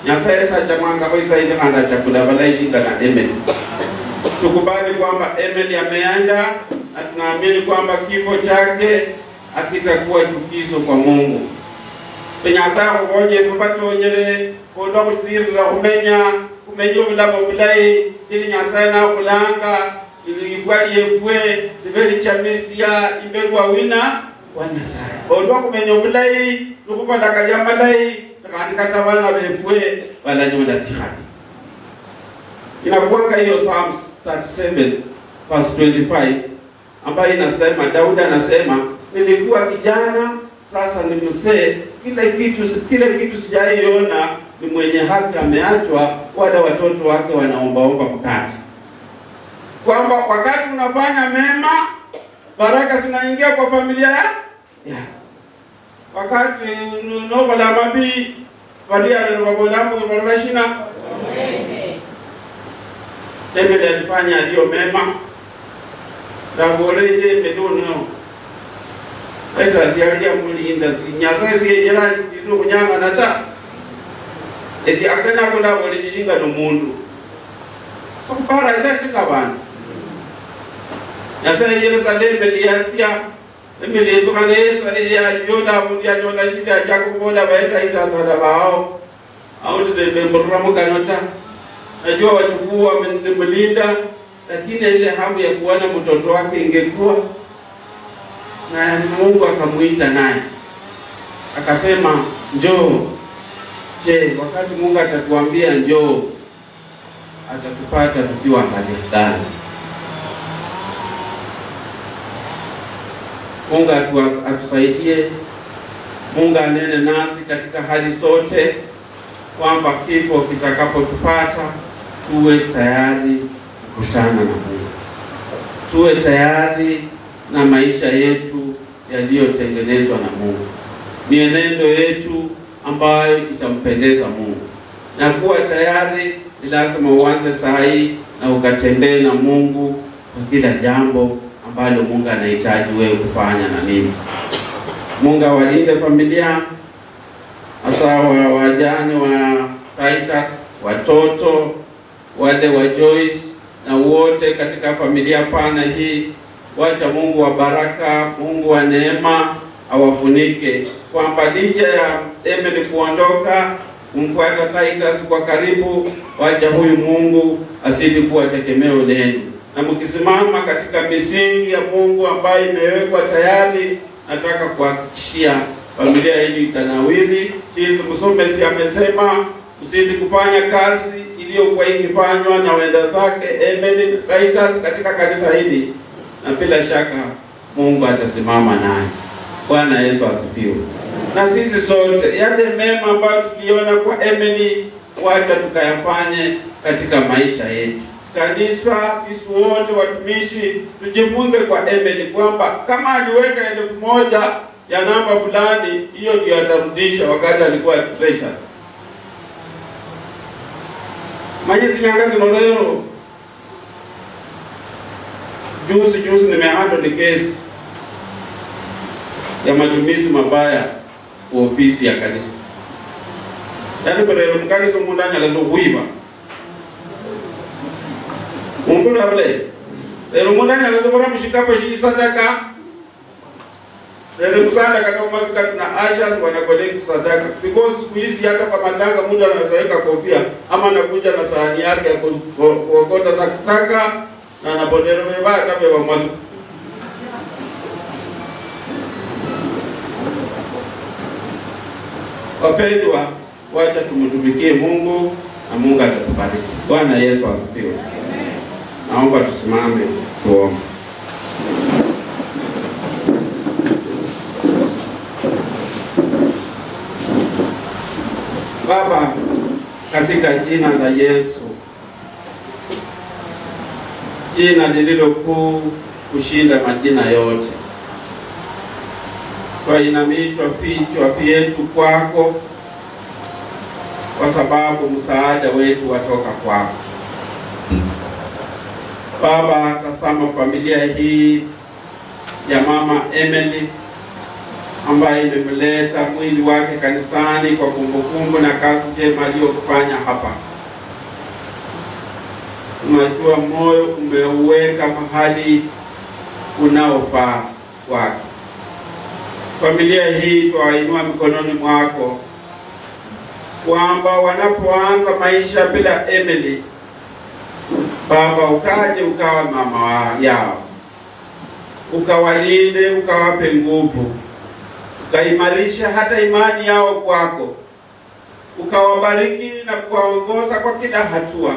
Nyasaye sajamanga hoisaidi handa chakula walaishinda na Emily. Tukubali kwamba Emily ameenda na tunaamini kwamba kifo chake akitakuwa chukizo kwa Mungu. Penyasa ugonye tubatonyere kondo kusirira umenya ubulamo bulayi ili Nyasaye na kulanga ili ifwali yefwe libeli chamisia imbelwa wina wa Nyasaye. Ondo kumenya bulayi nukupanda kalya malayi kandi katabana befwe bala nyola tihadi. Inakuanga hiyo Psalms 37 verse 25 ambayo inasema, Daudi anasema, nilikuwa kijana sasa ni mzee, kile kitu sijaiona ni mwenye haki ameachwa, wale watoto wake wanaombaomba mkate, kwamba wakati unafanya mema baraka zinaingia kwa familia ya wakati no bala mabi valia na babolambo barashina David alifanya aliyo mema na boleje medono eta sialia mulinda si nyasa si jera sidu kunyanga nata esi akana kuna boleje shinga no mundu so para isa kikabana nyasa Yerusalemu lianzia mimi kanisa ya yoda mudia yoda shida ya kubola baita ita sada bao au niseme mramu kanota najua wachukua wamemlinda, lakini ile hamu ya kuona mtoto wake ingekuwa, na Mungu akamuita naye akasema njoo. Je, wakati Mungu atatuambia njoo, atatupata tukiwa hali gani? Mungu atusaidie, Mungu anene nasi katika hali sote, kwamba kifo kitakapotupata tuwe tayari kukutana na Mungu, tuwe tayari na maisha yetu yaliyotengenezwa na Mungu, mienendo yetu ambayo itampendeza Mungu. Na kuwa tayari ni lazima uanze saa hii na ukatembee na Mungu kwa kila jambo ambalo Mungu anahitaji wewe kufanya na mimi. Mungu awalinde familia, hasa wajane wa Titus, watoto wale wa Joyce na wote katika familia pana hii. Wacha Mungu wa baraka, Mungu wa neema awafunike, kwamba licha ya Emily kuondoka kumfuata Titus kwa karibu, wacha huyu Mungu asidi kuwa tegemeo lenu, na mkisimama katika misingi ya Mungu ambayo imewekwa tayari, nataka kuhakikishia familia yenu itanawili. Jinsi Msomesi amesema, msidi kufanya kazi iliyokuwa ikifanywa na wenda zake Emily Titus katika kanisa hili, na bila shaka Mungu atasimama naye. Bwana Yesu asifiwe. Na sisi sote yale mema ambayo tuliona kwa Emily, wacha tukayafanye katika maisha yetu. Kanisa, sisi wote watumishi, tujifunze kwa Emily kwamba kama aliweka 1,000 ya namba fulani, hiyo ndio atarudisha wakati alikuwa treasurer. Majizi nyangazi nolero juzi nimehandle kesi ya matumizi mabaya kwa ofisi ya kanisa. Yaani berero mkanisa mundanya lazo kuiba. Mungu lable. Berero mundanya lazo bora mshikapo shi sadaka. Berero msanda kama masika tuna ashas wana collect sadaka, because kuishi hata kwa matanga mtu anaweka kofia ama anakuja na sahani yake ya kuokota sadaka na anapodero mebaya kama wa masu. Wapendwa, wacha tumtumikie Mungu na Mungu atatubariki. Bwana Yesu asifiwe. Naomba tusimame tuombe. Baba, katika jina la Yesu, jina lililokuu kushinda majina yote, twainamishwa vichwa vyetu kwako, kwa sababu msaada wetu watoka kwako. Baba, tazama familia hii ya mama Emily ambaye imemleta mwili wake kanisani kwa kumbukumbu na kazi njema aliyofanya hapa. Unajua moyo umeuweka mahali unaofaa kwake. Familia hii twainua mikononi mwako, kwamba wanapoanza maisha bila Emily, Baba ukaje ukawa mama yao, ukawalinde, ukawape nguvu, ukaimarisha hata imani yao kwako, ukawabariki na kuwaongoza kwa kila hatua.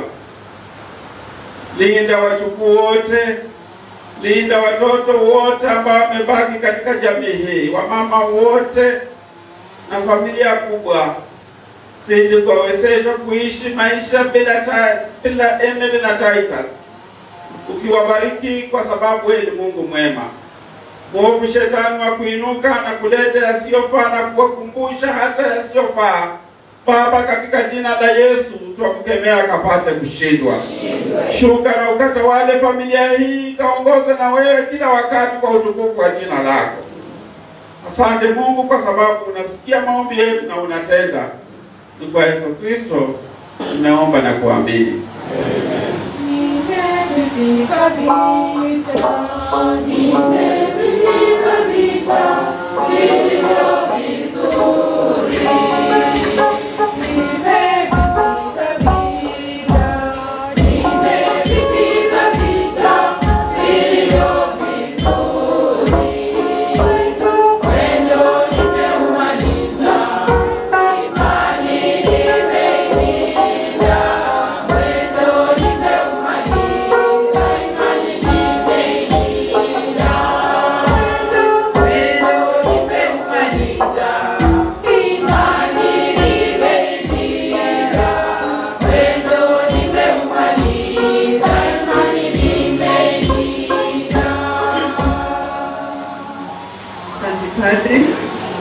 Linda wachukuu wote, linda watoto wote ambao wamebaki katika jamii hii, wamama wote na familia kubwa. zidi kuwawezesha kuishi maisha bila Emily na Titus, ukiwabariki kwa sababu wewe ni Mungu mwema. Mwovu shetani wa kuinuka na kuleta yasiyofaa na kuwakumbusha hata yasiyofaa, Baba, katika jina la Yesu twakukemea akapate kushindwa. Shuka na ukatawale familia hii, kaongoze na wewe kila wakati kwa utukufu wa jina lako. Asante Mungu kwa sababu unasikia maombi yetu na unatenda. Ni kwa Yesu Kristo tumeomba na kuamini.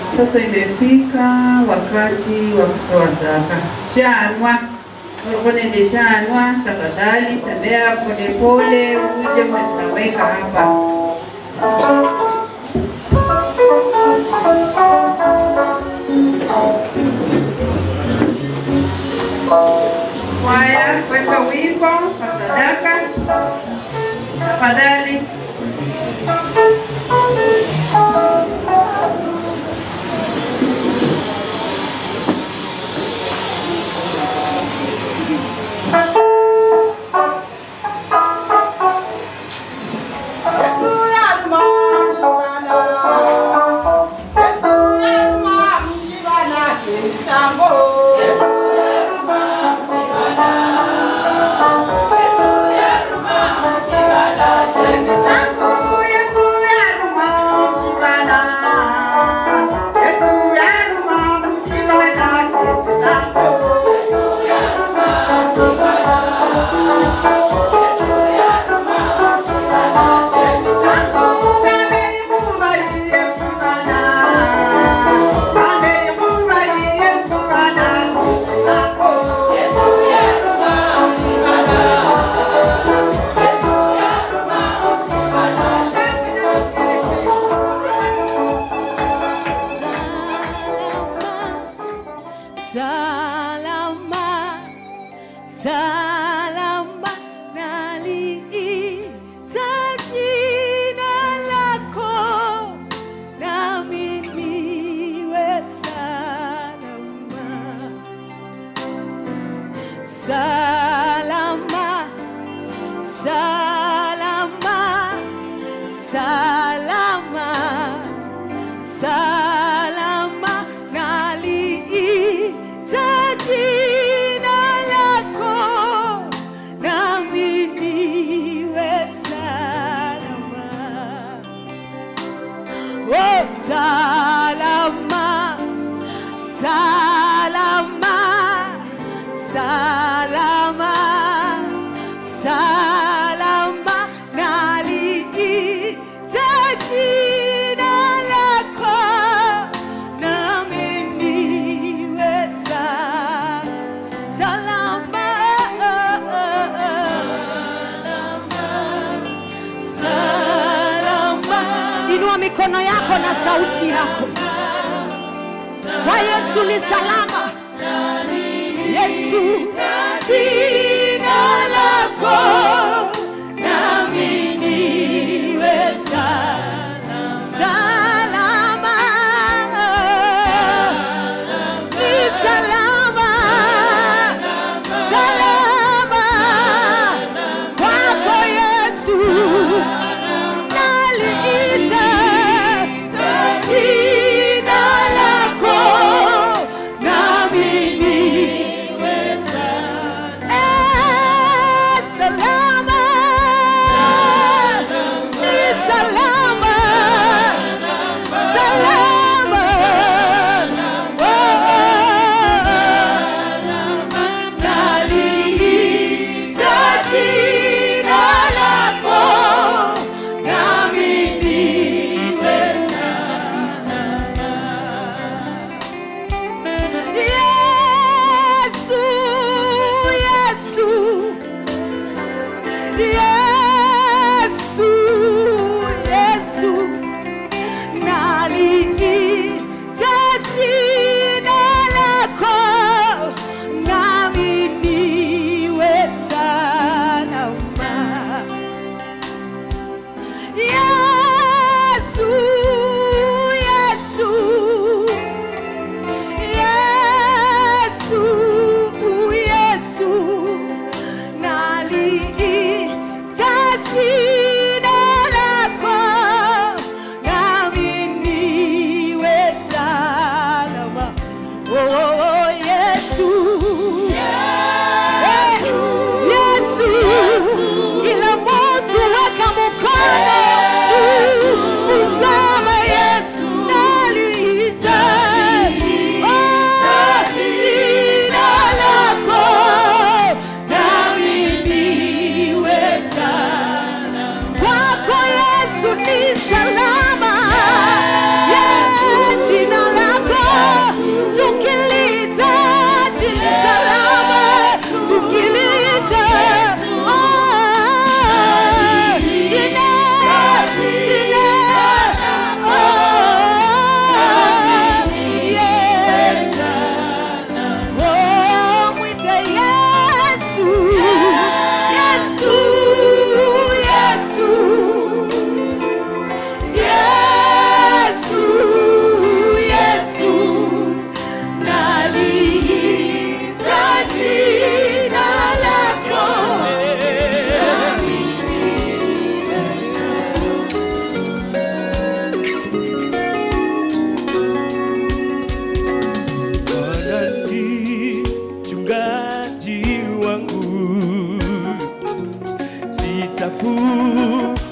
Sasa imefika wakati wa kutoa zaka. Shanwa, unaponende shanwa, tafadhali tembea polepole uje unaweka hapa. Haya, weka wimbo kwa sadaka. Tafadhali. Salama, salama, naliita jina lako, nami niwe salama. Salama, salama, salama, salama, naliita jina lako, nami niwe salama. Oh, salama, salama, salama, salama, naliita jina lako, nami niwe salama. Salama. Inua mikono yako na sauti yako. Kwa Yesu ni salama. Yesu, jina lako, nami niwe salama. Ni salama. Salama. Kwako Yesu, naliita jina lako, nami niwe salama.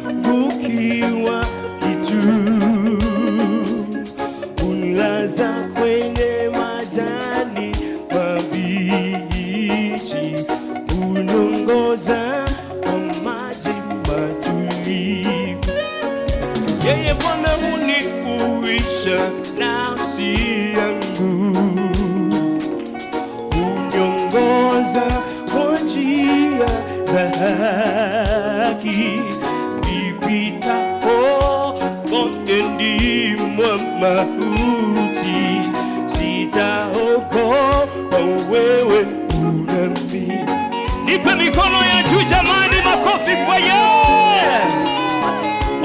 nitapungukiwa kitu. Unilaza kwenye majani mabichi, uniongoza kwa maji matulivu. Yeye Bwana hunikuisha nafsi yangu, uniongoza kwa njia za haki. Nipitapo bondeni mwa mauti, sitaogopa, wewe unami. Nipe mikono ya juu jamani, makofi kwa yeye.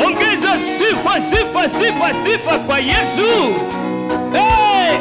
Ongeza sifa, sifa, sifa, sifa kwa Yesu. Hey,